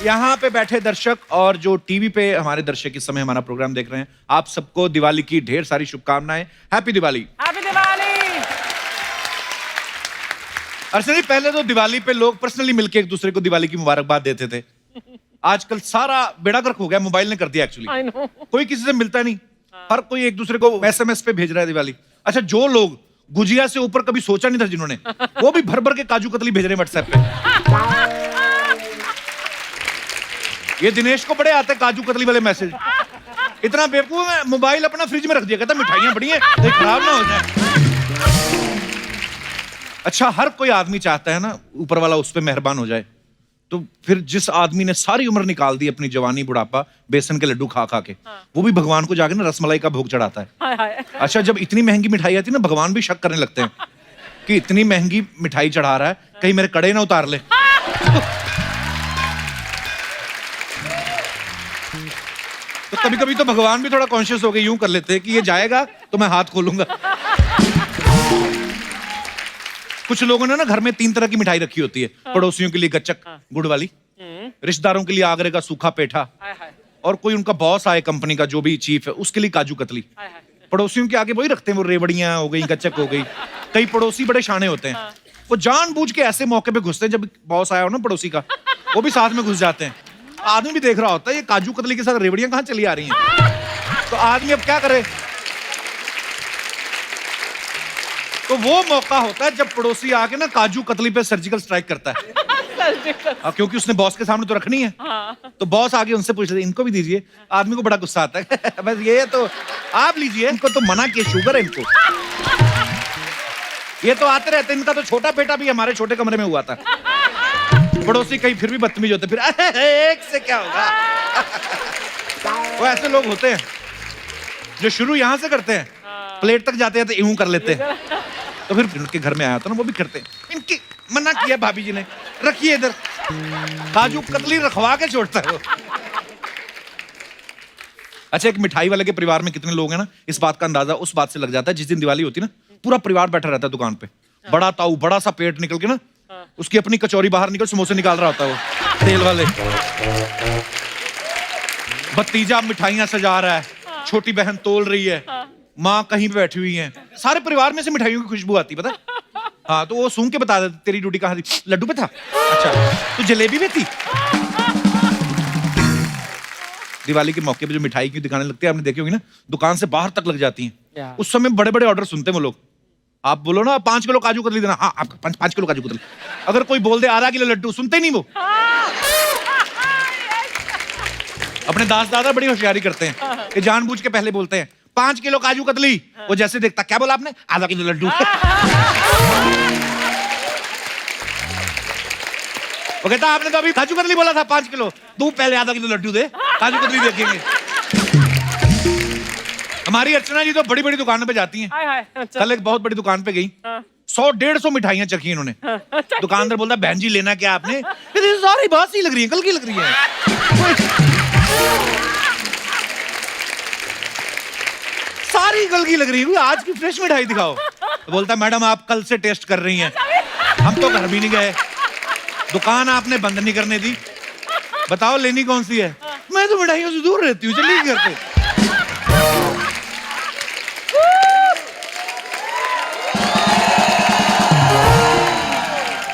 यहाँ पे बैठे दर्शक और जो टीवी पे हमारे दर्शक इस समय हमारा प्रोग्राम देख रहे हैं, आप सबको दिवाली की ढेर सारी शुभकामनाएं। हैप्पी दिवाली। हैप्पी दिवाली। अर्चना जी, पहले तो दिवाली पे लोग पर्सनली मिलके एक दूसरे को दिवाली की मुबारकबाद देते थे। आजकल सारा बेड़ा गर्क हो गया, मोबाइल ने कर दिया एक्चुअली। कोई किसी से मिलता नहीं, हर कोई एक दूसरे को SMS पे भेज रहा है दिवाली। अच्छा, जो लोग गुजिया से ऊपर कभी सोचा नहीं था जिन्होंने, वो भी भर भर के काजू कतली भेज रहे हैं व्हाट्सएप पे। ये दिनेश को बड़े आते काजू कतली वाले मैसेज। इतना बेवकूफ है, मोबाइल अपना फ्रिज में रख दिया, कहता मिठाइयां बड़ी हैं, तो खराब ना हो जाए। अच्छा, हर कोई आदमी चाहता है ना ऊपर वाला उस पे मेहरबान हो जाए, तो फिर जिस आदमी ने सारी उम्र निकाल दी अपनी जवानी बुढ़ापा बेसन के लड्डू खा खा के, वो भी भगवान को जाके ना रसमलाई का भोग चढ़ाता है। अच्छा, जब इतनी महंगी मिठाई आती है ना, भगवान भी शक करने लगते हैं कि इतनी महंगी मिठाई चढ़ा रहा है, कहीं मेरे कड़े ना उतार ले। तो कभी कभी तो भगवान भी थोड़ा कॉन्शियस हो गए, यूं कर लेते हैं कि ये जाएगा तो मैं हाथ खोलूंगा। कुछ लोगों ने ना घर में 3 तरह की मिठाई रखी होती है। पड़ोसियों के लिए गच्चक गुड़ वाली, रिश्तेदारों के लिए आगरे का सूखा पेठा, और कोई उनका बॉस आए कंपनी का जो भी चीफ है उसके लिए काजू कतली। पड़ोसियों के आगे वही रखते हैं, वो रेवड़ियां हो गई, गच्चक हो गई। कई पड़ोसी बड़े शाने होते हैं, वो जानबूझ के ऐसे मौके पे घुसते हैं जब बॉस आया हो ना पड़ोसी का, वो भी साथ में घुस जाते हैं। आदमी भी देख रहा होता है ये काजू कतली के साथ रेवड़ियां कहाँ चली आ रही हैं। तो आदमी अब क्या करे, तो वो मौका होता है जब पड़ोसी आके ना काजू कतली पे सर्जिकल स्ट्राइक करता है। क्योंकि उसने बॉस के सामने तो रखनी है। तो बॉस आगे उनसे पूछ लेते, इनको भी दीजिए। आदमी को बड़ा गुस्सा आता है, बस ये तो आप लीजिए, इनको तो मना किया, शुगर है इनको। ये तो आते रहते, इनका तो छोटा बेटा भी हमारे छोटे कमरे में हुआ था। पड़ोसी कहीं फिर भी बदतमीज होते, फिर एक से क्या होगा। वो ऐसे लोग होते हैं जो शुरू यहां से करते हैं, प्लेट तक जाते हैं तो यूं कर लेते हैं, तो फिर उनके घर में आया था ना, वो भी करते हैं। इनकी मना किया भाभी जी ने, रखिए इधर, काजू कतली रखवा के छोड़ता है वो। अच्छा, एक मिठाई वाले के परिवार में कितने लोग हैं ना, इस बात का अंदाजा उस बात से लग जाता है जिस दिन दिवाली होती है ना, पूरा परिवार बैठा रहता है दुकान पे। बड़ा ताऊ, बड़ा सा पेट निकल के ना, उसकी अपनी कचौरी बाहर निकल समोसे निकाल रहा होता है वो तेल वाले। भतीजा मिठाइयां सजा रहा है, छोटी बहन तोल रही है, माँ कहीं पे बैठी हुई है, सारे परिवार में से मिठाइयों की खुशबू आती, पता है? हाँ, तो वो सूंघ के बता देते तेरी ड्यूटी कहाँ थी। लड्डू पे था, अच्छा तो जलेबी में थी। दिवाली के मौके पे जो मिठाई की दुकानें लगती है, आपने देखी होगी ना, दुकान से बाहर तक लग जाती हैं। उस समय बड़े बड़े ऑर्डर सुनते हैं वो लोग। आप बोलो ना 5 किलो काजू कतली देना, हाँ आपका 5 किलो काजू कतली। अगर कोई बोल दे आधा किलो लड्डू, सुनते ही नहीं वो। अपने दास दादा बड़ी होशियारी करते हैं कि जानबूझ के पहले बोलते हैं 5 किलो काजू कतली। वो जैसे देखता, क्या बोला आपने? आधा किलो लड्डू। वो कहता, आपने तो अभी काजू कतली बोला था 5 किलो, तू पहले आधा किलो लड्डू दे, काजू कतली देखेंगे। हमारी अर्चना जी तो बड़ी बड़ी दुकानों पे जाती हैं। कल एक बहुत बड़ी दुकान पे गई, 100-150 मिठाइयां चखी इन्होंने। दुकानदार बोलता, बहन जी लेना क्या आपने? सारी बात सी लग रही है, कल की लग रही है। सारी कल की लग रही है, आज की फ्रेश मिठाई दिखाओ। तो बोलता, मैडम आप कल से टेस्ट कर रही हैं, हम तो घर भी नहीं गए, दुकान आपने बंद नहीं करने दी, बताओ लेनी कौन सी है? मैं तो मिठाइयों से दूर रहती हूँ, चलिए घर पे।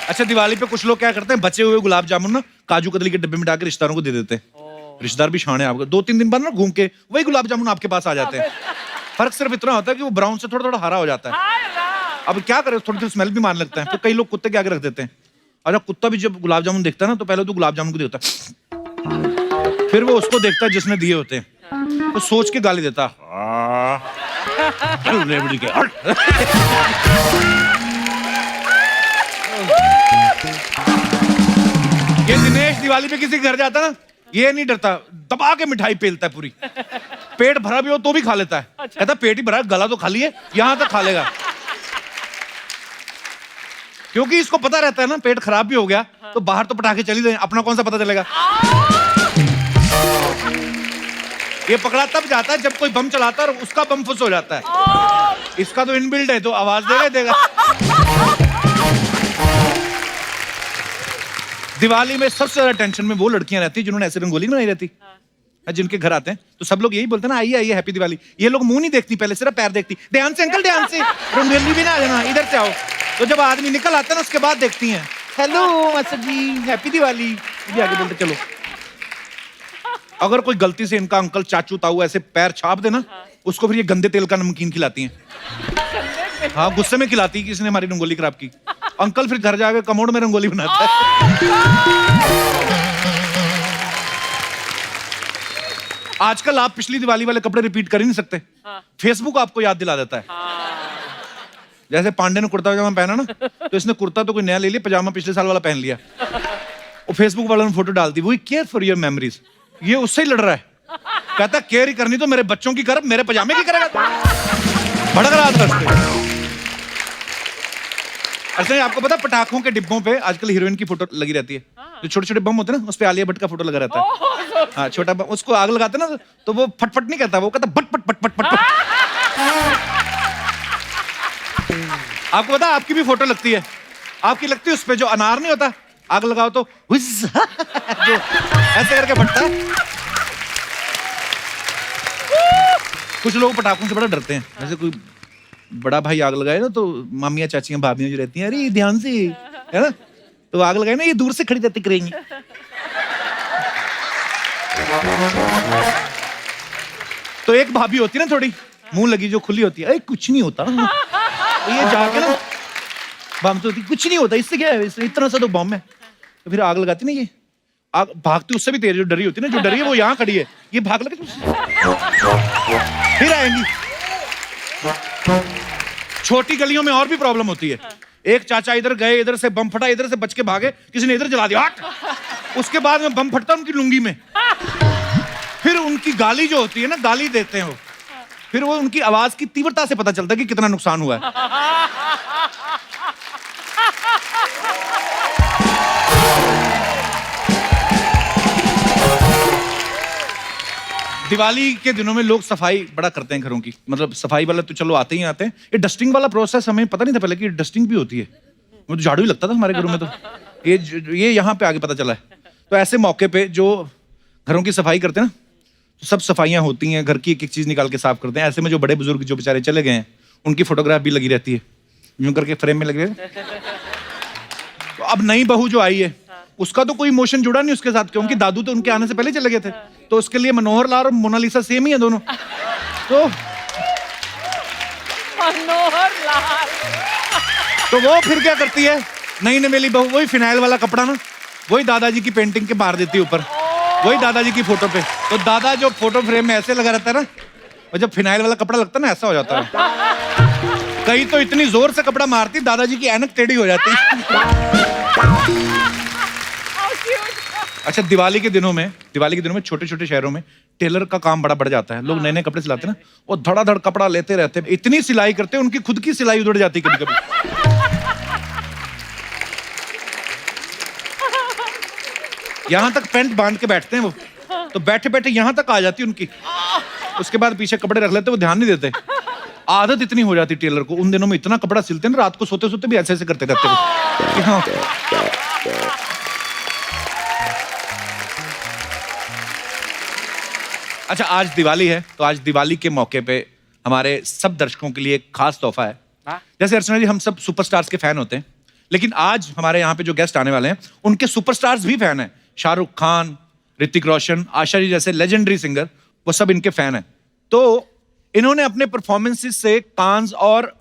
अच्छा, दिवाली पे कुछ लोग क्या करते हैं, बचे हुए गुलाब जामुन ना काजू कतली के डिब्बे में डाल के रिश्तेदारों को दे देते हैं। रिश्तेदार भी शाने, आपको 2-3 दिन बाद ना घूम के वही गुलाब जामुन आपके पास आ जाते हैं। फर्क सिर्फ इतना होता है कि वो ब्राउन से थोड़ा थोड़ा हरा हो जाता है। अब क्या करें, थोड़ी थोड़ी स्मेल भी मान लगता है, तो कई लोग कुत्ते के आगे रख देते हैं। अच्छा, कुत्ता भी जब गुलाब जामुन देखता है ना, तो पहले तो गुलाब जामुन को देखता है, फिर वो उसको देखता है जिसने दिए होते हैं, तो सोच के गाली देता। ये दिनेश दिवाली पे किसी के घर जाता ना, ये नहीं डरता, दबा के मिठाई पेलता है पूरी। पेट भरा भी हो तो भी खा लेता है। कहता पेट ही भरा, गला तो खाली है, यहां तक खा लेगा। क्योंकि इसको पता रहता है ना, पेट खराब भी हो गया तो बाहर तो पटाखे चली जाए, अपना कौन सा पता चलेगा। ये पकड़ा तब जाता है जब कोई बम चलाता है और उसका बम फुस हो जाता है। इसका तो इनबिल्ट है, तो आवाज देगा। दिवाली में सबसे ज्यादा टेंशन में वो लड़कियां रहती हैं जिन्होंने ऐसे रंगोली बनाई रहती, जिनके घर आते हैं तो सब लोग यही बोलते हैं ना, आइए आइए हैप्पी दिवाली। ये लोग मुंह नहीं देखती, पहले सिर्फ पैर देखती, ध्यान से अंकल ध्यान से, रंगोली भी ना आ जाना, इधर से आओ। तो जब आदमी निकल आता है ना उसके बाद देखती हैं, हेलो मास्टर जी हैप्पी दिवाली, ये आगे बोलते चलो। अगर कोई गलती से इनका अंकल चाचू ताऊ ऐसे पैर छाप देना, उसको फिर ये गंदे तेल का नमकीन खिलाती हैं। हाँ, गुस्से में खिलाती है कि इसने हमारी रंगोली खराब की। अंकल फिर घर जाकर कमोड में रंगोली बनाता है। आजकल आप पिछली दिवाली वाले कपड़े रिपीट कर ही नहीं सकते, फेसबुक आपको याद दिला देता है। जैसे पांडे ने कुर्ता पजामा पहना ना, तो इसने कुर्ता तो कोई नया ले लिया, पजामा पिछले साल वाला पहन लिया। और फेसबुक वालों ने फोटो डाल दी, वही केयर फॉर योर मेमोरीज। ये उससे ही लड़ रहा है, कहता केयर ही करनी तो मेरे बच्चों की कर, मेरे पजामे की करेगा। भड़क रहा था। अच्छा, आपको पता पटाखों के डिब्बों पे आजकल हीरोइन की फोटो लगी रहती है, जो छोटे छोटे बम होते हैं ना, उस पे आलिया भट्ट का फोटो लगा रहता है। हाँ, छोटा बम, उसको आग लगाते ना तो वो फटफट नहीं कहता, वो कहता बट पट पट पट पट। आपको पता आपकी भी फोटो लगती है, आपकी लगती है उस पे जो अनार नहीं होता, आग लगाओ तो जो ऐसे करके फटता है। कुछ लोग पटाखों से बड़ा डरते हैं, जैसे कोई बड़ा भाई आग लगाए ना तो मामियां चाचियां भाभियां जो रहती हैं, अरे ध्यान से, है ना, तो आग लगाए ना, ये दूर से खड़ी रहती करेंगी। तो एक भाभी होती है ना थोड़ी मुंह लगी, जो खुली होती है, अरे कुछ नहीं होता, तो ये जाके ना बम तो होती, कुछ नहीं होता, इससे क्या है, इससे इतना सा तो बम है। तो फिर आग लगाती ना, ये आग भागती उससे भी तेज, जो डरी होती है ना, जो डरी है वो यहाँ खड़ी है, ये भाग लगे फिर आएंगी। छोटी गलियों में और भी प्रॉब्लम होती है। एक चाचा इधर गए, इधर से बम फटा, इधर से बच के भागे, किसी ने इधर जला दिया, हट। उसके बाद में बम फटता उनकी लुंगी में, फिर उनकी गाली जो होती है ना, गाली देते हैं वो, फिर वो उनकी आवाज की तीव्रता से पता चलता है कि कितना नुकसान हुआ है। दिवाली के दिनों में लोग सफाई बड़ा करते हैं घरों की, मतलब सफाई वाले तो चलो आते ही आते हैं। ये डस्टिंग वाला प्रोसेस हमें पता नहीं था पहले कि डस्टिंग भी होती है, वो तो झाड़ू ही लगता था हमारे घरों में, तो ये यहाँ पे आगे पता चला है। तो ऐसे मौके पे जो घरों की सफाई करते हैं ना, तो सब सफाइयाँ होती हैं, घर की एक एक चीज निकाल के साफ करते हैं। ऐसे में जो बड़े बुजुर्ग जो बेचारे चले गए हैं, उनकी फोटोग्राफ भी लगी रहती है, यूं करके फ्रेम में लगे। तो अब नई बहू जो आई है, उसका तो कोई इमोशन जुड़ा नहीं उसके साथ, क्योंकि दादू तो उनके आने से पहले चले गए थे। तो उसके लिए मनोहर लाल और मोनालिसा सेम ही है दोनों। तो मनोहर लाल, तो वो फिर क्या करती है, नई नवेली बहू, वही फिनाइल वाला कपड़ा ना, वही दादाजी की पेंटिंग के मार देती है ऊपर, वही दादाजी की फोटो पे। तो दादा जो फोटो फ्रेम में ऐसे लगा रहता है ना, और जब फिनाइल वाला कपड़ा लगता है ना, ऐसा हो जाता है। कहीं तो इतनी जोर से कपड़ा मारती, दादाजी की ऐनक टेढ़ी हो जाती। अच्छा, दिवाली के दिनों में छोटे छोटे शहरों में टेलर का काम बड़ा बढ़ जाता है। लोग नए नए कपड़े सिलाते हैं ना, वो धड़ाधड़ कपड़ा लेते रहते हैं, इतनी सिलाई करते हैं, उनकी खुद की सिलाई उधड़ जाती है कभी कभी। यहां तक पैंट बांध के बैठते हैं वो, तो बैठे बैठे यहां तक आ जाती उनकी, उसके बाद पीछे कपड़े रख लेते, वो ध्यान नहीं देते। आदत इतनी हो जाती टेलर को, उन दिनों में इतना कपड़ा सिलते हैं ना, रात को सोते सोते भी ऐसे ऐसे करते रहते हैं। अच्छा, आज दिवाली है, तो आज दिवाली के मौके पे हमारे सब दर्शकों के लिए एक खास तोहफा है। जैसे अर्चना जी, हम सब सुपरस्टार्स के फैन होते हैं, लेकिन आज हमारे यहाँ पे जो गेस्ट आने वाले हैं, उनके सुपरस्टार्स भी फैन हैं। शाहरुख खान, ऋतिक रोशन, आशा जी जैसे लेजेंडरी सिंगर, वो सब इनके फैन हैं। तो इन्होंने अपने परफॉर्मेंसेस से कांस और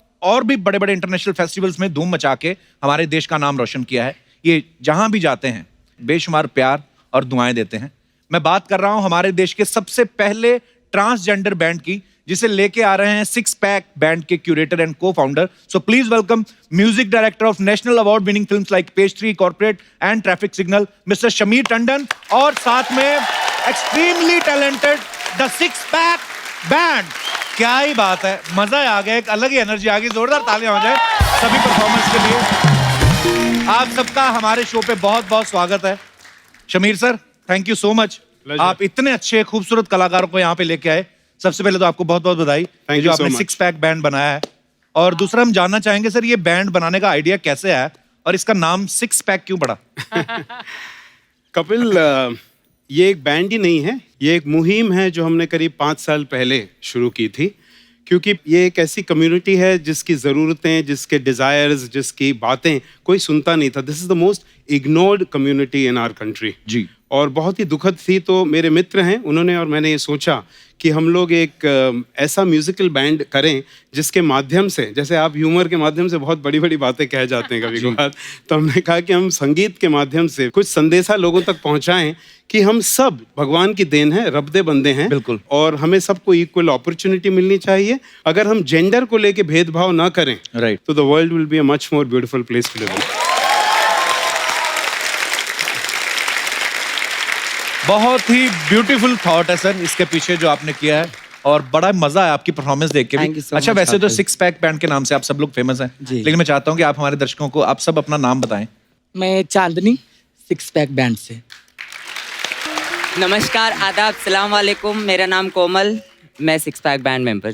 भी बड़े बड़े इंटरनेशनल फेस्टिवल्स में धूम मचा के हमारे देश का नाम रोशन किया है। ये जहां भी जाते हैं बेशुमार प्यार और दुआएं देते हैं। मैं बात कर रहा हूं हमारे देश के सबसे पहले ट्रांसजेंडर बैंड की, जिसे लेके आ रहे हैं सिक्स पैक बैंड के क्यूरेटर एंड को founder. So please welcome music director of national award winning films like page 3, corporate and traffic signal, mister Shamir Tandon, और साथ में extremely talented the six pack band. क्या ही बात है, मजा आ गया, एक अलग ही एनर्जी आ गई। जोरदार तालियां हो जाए सभी परफॉर्मेंस के लिए। आप सबका हमारे शो पे बहुत बहुत स्वागत है। Shamir sir, thank you so much, आप इतने अच्छे खूबसूरत कलाकारों को यहाँ पे लेके आए। सबसे पहले तो आपको बहुत बहुत बधाई जो आपने सिक्स पैक बैंड बनाया है। और दूसरा हम जानना चाहेंगे सर, ये बैंड बनाने का आइडिया कैसे आया और इसका नाम सिक्स पैक क्यों पड़ा? कपिल, ये एक बैंड ही नहीं है, ये एक मुहिम है जो हमने करीब 5 साल पहले शुरू की थी। क्योंकि ये एक ऐसी कम्युनिटी है जिसकी ज़रूरतें, जिसके डिज़ायर्स, जिसकी बातें कोई सुनता नहीं था। This is the most ignored community in our country. जी। और बहुत ही दुखद थी। तो मेरे मित्र हैं, उन्होंने और मैंने ये सोचा कि हम लोग एक ऐसा म्यूजिकल बैंड करें जिसके माध्यम से, जैसे आप ह्यूमर के माध्यम से बहुत बड़ी बड़ी बातें कह जाते हैं कभी कभार, तो हमने कहा कि हम संगीत के माध्यम से कुछ संदेशा लोगों तक पहुंचाएं कि हम सब भगवान की देन है, रब दे बंदे हैं। बिल्कुल। और हमें सबको इक्वल अपॉर्चुनिटी मिलनी चाहिए। अगर हम जेंडर को लेके भेदभाव ना करें, राइट, तो the world will be a much more beautiful place to live in. बहुत ही ब्यूटीफुल थॉट है सर इसके पीछे जो आपने किया है, और बड़ा मजा आया आपकी परफॉर्मेंस देख के भी। अच्छा, वैसे तो सिक्स पैक बैंड के नाम से आप सब लोग फेमस हैं, लेकिन मैं चाहता हूं कि आप हमारे दर्शकों को आप सब अपना नाम बताएं। मैं चांदनी, सिक्स पैक बैंड से। नमस्कार, आदाब, सलाम वालेकुम। मेरा नाम कोमल, मैं सिक्स पैक बैंड मेंबर।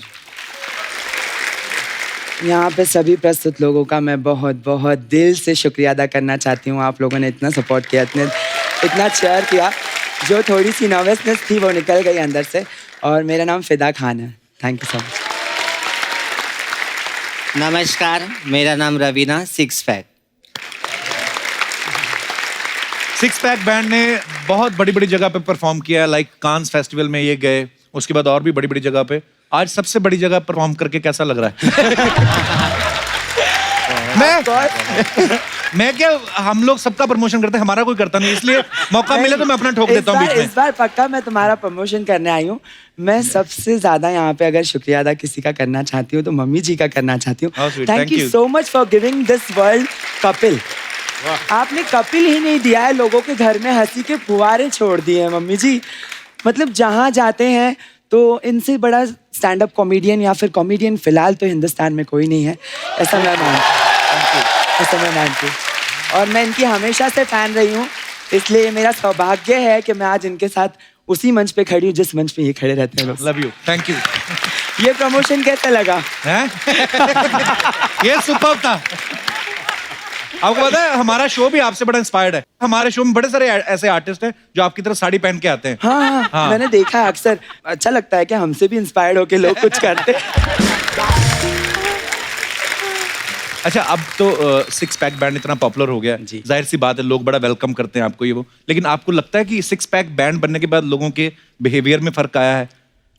यहाँ पे सभी प्रस्तुत लोगों का मैं बहुत बहुत दिल से शुक्रिया अदा करना चाहती हूँ। आप लोगों ने इतना सपोर्ट किया, इतना चेयर किया, जो थोड़ी सी नर्वसनेस थी वो निकल गई अंदर से। और मेरा नाम फिदा खान है। Thank you so much. नमस्कार, मेरा नाम Raveena, six pack. Six pack band ने बहुत बड़ी बड़ी जगह पे परफॉर्म किया है, लाइक कांस फेस्टिवल में ये गए, उसके बाद और भी बड़ी बड़ी जगह पे। आज सबसे बड़ी जगह परफॉर्म करके कैसा लग रहा है? मैं क्या, हम लोग सबका प्रमोशन करते हैं, हमारा कोई करता नहीं, इसलिए मौका मिले तो मैं अपना ठोक देता हूँ बीच में। इस बार पक्का मैं तुम्हारा प्रमोशन करने आई हूँ। मैं सबसे ज्यादा यहाँ पे अगर शुक्रिया अदा किसी का करना चाहती हूँ तो मम्मी जी का करना चाहती हूँ। Thank you so much for giving this world Kapil. आपने कपिल ही नहीं दिया है, लोगों के घर में हंसी के फुहारे छोड़ दिए हैं मम्मी जी। मतलब जहाँ जाते हैं तो इनसे बड़ा स्टैंड अप कॉमेडियन या फिर कॉमेडियन फिलहाल तो हिंदुस्तान में कोई नहीं है, ऐसा मैं मानती हूँ। और मैं इनकी हमेशा से फैन रही हूँ, इसलिए मेरा सौभाग्य है कि मैं आज इनके साथ उसी मंच पे खड़ी हूँ जिस मंच पे ये खड़े रहते हैं लोग। Love you, thank you. ये प्रमोशन कैसा लगा? ये सुपर्ब था। आपको पता है हमारा शो भी आपसे बड़ा इंस्पायर्ड है। हमारे शो में बड़े सारे ऐसे आर्टिस्ट हैं जो आपकी तरह साड़ी पहन के आते हैं। हाँ। मैंने देखा है अक्सर। अच्छा लगता है कि हमसे भी इंस्पायर्ड होके लोग कुछ करते। अच्छा, अब तो सिक्स पैक बैंड इतना पॉपुलर हो गया, जाहिर सी बात है लोग बड़ा वेलकम करते हैं आपको ये वो, लेकिन आपको लगता है कि सिक्स पैक बैंड बनने के बाद लोगों के बिहेवियर में फर्क आया है?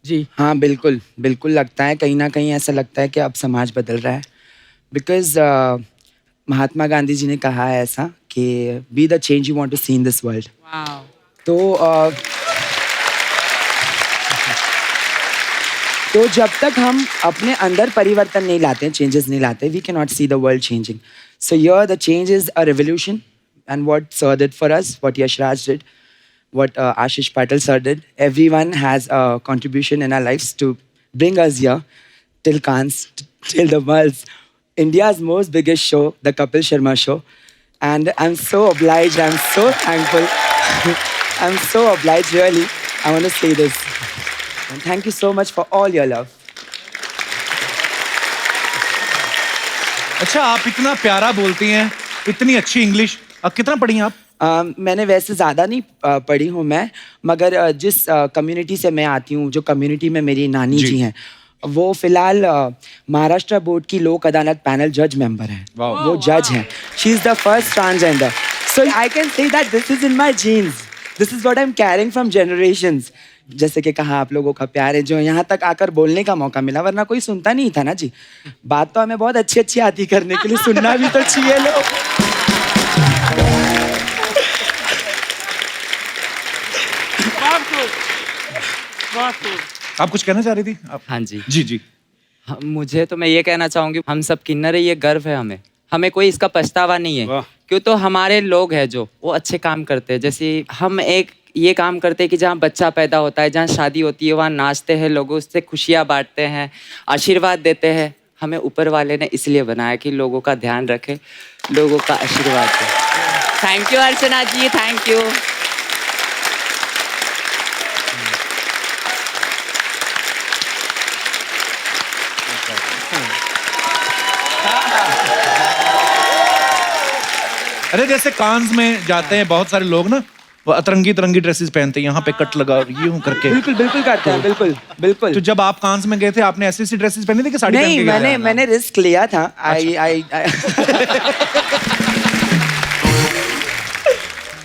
जी हाँ, बिल्कुल बिल्कुल लगता है। कहीं ना कहीं ऐसा लगता है कि अब समाज बदल रहा है। बिकॉज महात्मा गांधी जी ने कहा है ऐसा कि be the change you want to see in this world. तो जब तक हम अपने अंदर परिवर्तन नहीं लाते, चेंजेस नहीं लाते, we can not see the world changing. So here the change is a revolution, and what sir did for us, what Yashraj did, what Ashish Patel sir did. Everyone has a contribution in our lives to bring us here till Cannes, till the world's India's most biggest show, the Kapil Sharma Show. And I'm so obliged, I'm so thankful. I'm so obliged, really. I want to say this. And thank you so much for all your love. अच्छा, आप इतना प्यारा बोलती हैं, इतनी अच्छी English, अब कितना पढ़ी हैं आप? मैंने वैसे ज़्यादा नहीं पढ़ी हूँ मैं, मगर जिस कम्युनिटी से मैं आती हूँ, जो कम्युनिटी में मेरी नानी जी हैं, वो फिलहाल महाराष्ट्र बोर्ड की लोक अदालत पैनल जज मेंबर हैं। वो जज हैं। She is the first transgender. So I can say that this is in my genes, this is what I am carrying from generations. जैसे कि कहा, आप लोगों का प्यार है जो यहाँ तक आकर बोलने का मौका मिला, वरना कोई सुनता नहीं था ना जी। बात तो हमें बहुत अच्छी अच्छी आती करने के लिए, सुनना भी तो चाहिए लोग। आप कुछ कहना चाह रही थी आप? हाँ जी जी। मुझे तो मैं ये कहना चाहूँगी, हम सब किन्नर है, ये गर्व है हमें कोई इसका पछतावा नहीं है। क्यों तो हमारे लोग हैं जो वो अच्छे काम करते हैं। जैसे हम एक ये काम करते हैं कि जहाँ बच्चा पैदा होता है, जहाँ शादी होती है, वहाँ नाचते हैं, लोगों से खुशियाँ बांटते हैं, आशीर्वाद देते हैं। हमें ऊपर वाले ने इसलिए बनाया कि लोगों का ध्यान रखे, लोगों का आशीर्वाद दे। Thank you Archana ji, thank you. अरे जैसे कांस में जाते हैं बहुत सारे लोग ना, वो अतरंगी तरंगी ड्रेसेस पहनते हैं, यहाँ पे कट लगा और यूं करके। बिल्कुल बिल्कुल करते हैं, बिल्कुल बिल्कुल। तो जब आप कांस में गए थे आपने ऐसी ऐसी ड्रेसेस पहनी थी कि साड़ी पहन नहीं, के गए थे? मैंने रिस्क लिया था।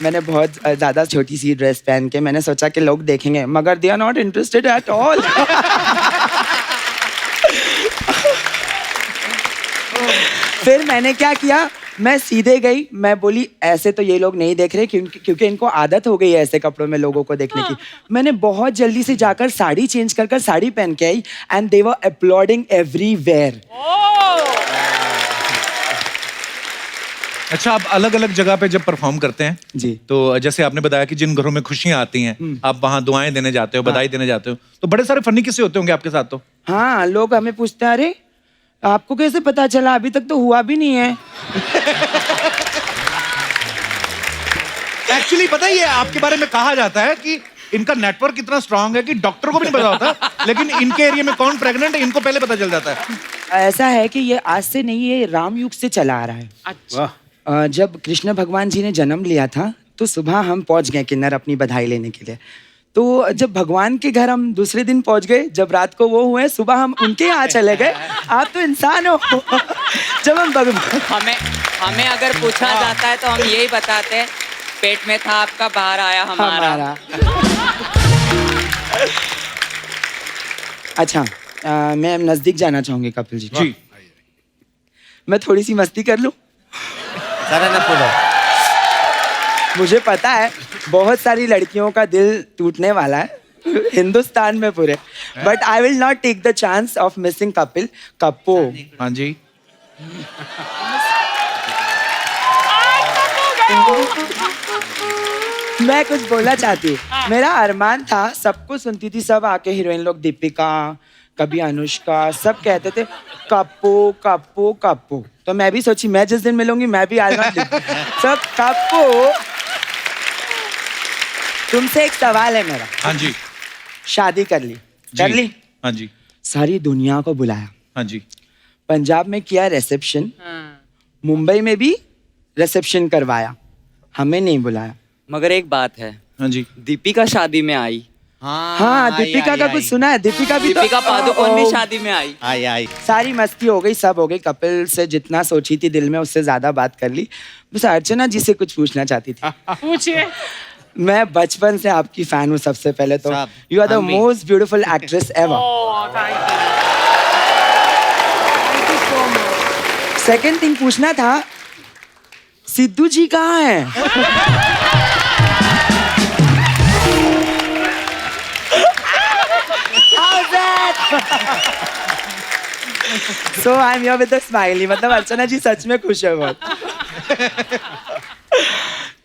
मैंने बहुत ज्यादा छोटी सी ड्रेस पहन के मैंने सोचा कि लोग देखेंगे, मगर they are not interested at all. फिर मैंने क्या किया, मैं सीधे गई, मैं बोली ऐसे तो ये लोग नहीं देख रहे क्योंकि इनको आदत हो गई है ऐसे कपड़ों में लोगों को देखने की। मैंने बहुत जल्दी से जाकर साड़ी चेंज कर साड़ी पहन के आई and they were uploading everywhere. अच्छा, आप अलग अलग जगह पे जब परफॉर्म करते हैं जी, तो जैसे आपने बताया कि जिन घरों में खुशियां आती हैं आप वहां दुआएं देने जाते हो, बधाई देने जाते हो, तो बड़े सारे फनी किस्से होते होंगे आपके साथ तो? हाँ, लोग हमें पूछते हैं अरे आपको कैसे पता चला, अभी तक तो हुआ भी नहीं है। एक्चुअली पता ही है, आपके बारे में कहा जाता है कि इनका नेटवर्क इतना स्ट्रांग है कि डॉक्टर को भी नहीं पता होता, लेकिन इनके एरिया में कौन प्रेग्नेंट है इनको पहले पता चल जाता है। ऐसा है कि ये आज से नहीं, ये राम युग से चला आ रहा है। वाह, जब कृष्ण भगवान जी ने जन्म लिया था तो सुबह हम पहुंच गए किन्नर अपनी बधाई लेने के लिए। तो जब भगवान के घर हम दूसरे दिन पहुंच गए, जब रात को वो हुए, सुबह हम उनके यहाँ चले गए। आप तो इंसान हो। जब हम भगवान, हमें अगर पूछा जाता है तो हम यही बताते हैं, पेट में था आपका, बाहर आया हमारा। अच्छा, मैं नजदीक जाना चाहूंगी कपिल जी। जी, मैं थोड़ी सी मस्ती कर लूं? मुझे पता है बहुत सारी लड़कियों का दिल टूटने वाला है हिंदुस्तान में पूरे, but I will not take the chance of missing Kapil कप्पो। हाँ जी। मैं कुछ बोलना चाहती हूँ। मेरा अरमान था, सबको सुनती थी, सब आके हीरोइन लोग, दीपिका, कभी अनुष्का, सब कहते थे कप्पो कप्पो कप्पो। तो मैं भी सोची मैं जिस दिन मिलूंगी मैं भी आज सब कप्पो। तुमसे एक सवाल है मेरा। हाँ जी। शादी कर ली? हाँ जी। सारी दुनिया को बुलाया, हाँ जी। पंजाब में किया रिसेप्शन, मुंबई में भी रिसेप्शन करवाया, हमें नहीं बुलाया। मगर एक बात है, हाँ जी। दीपिका शादी में आई। हाँ, दीपिका का कुछ सुना है? दीपिका भी, दीपिका पादुकोण भी शादी में आई। आई। सारी मस्ती हो गई, सब हो गई। कपिल से जितना सोची थी दिल में उससे ज्यादा बात कर ली। बस अर्चना जी से कुछ पूछना चाहती थी। पूछिए। मैं बचपन से आपकी फैन हूँ। सबसे पहले तो साहब, यू आर द हम भी। Most beautiful actress ever. Second thing पूछना था, सिद्धू जी कहाँ हैं? So I'm here with a smiley. मतलब अर्चना जी सच में खुश है बहुत।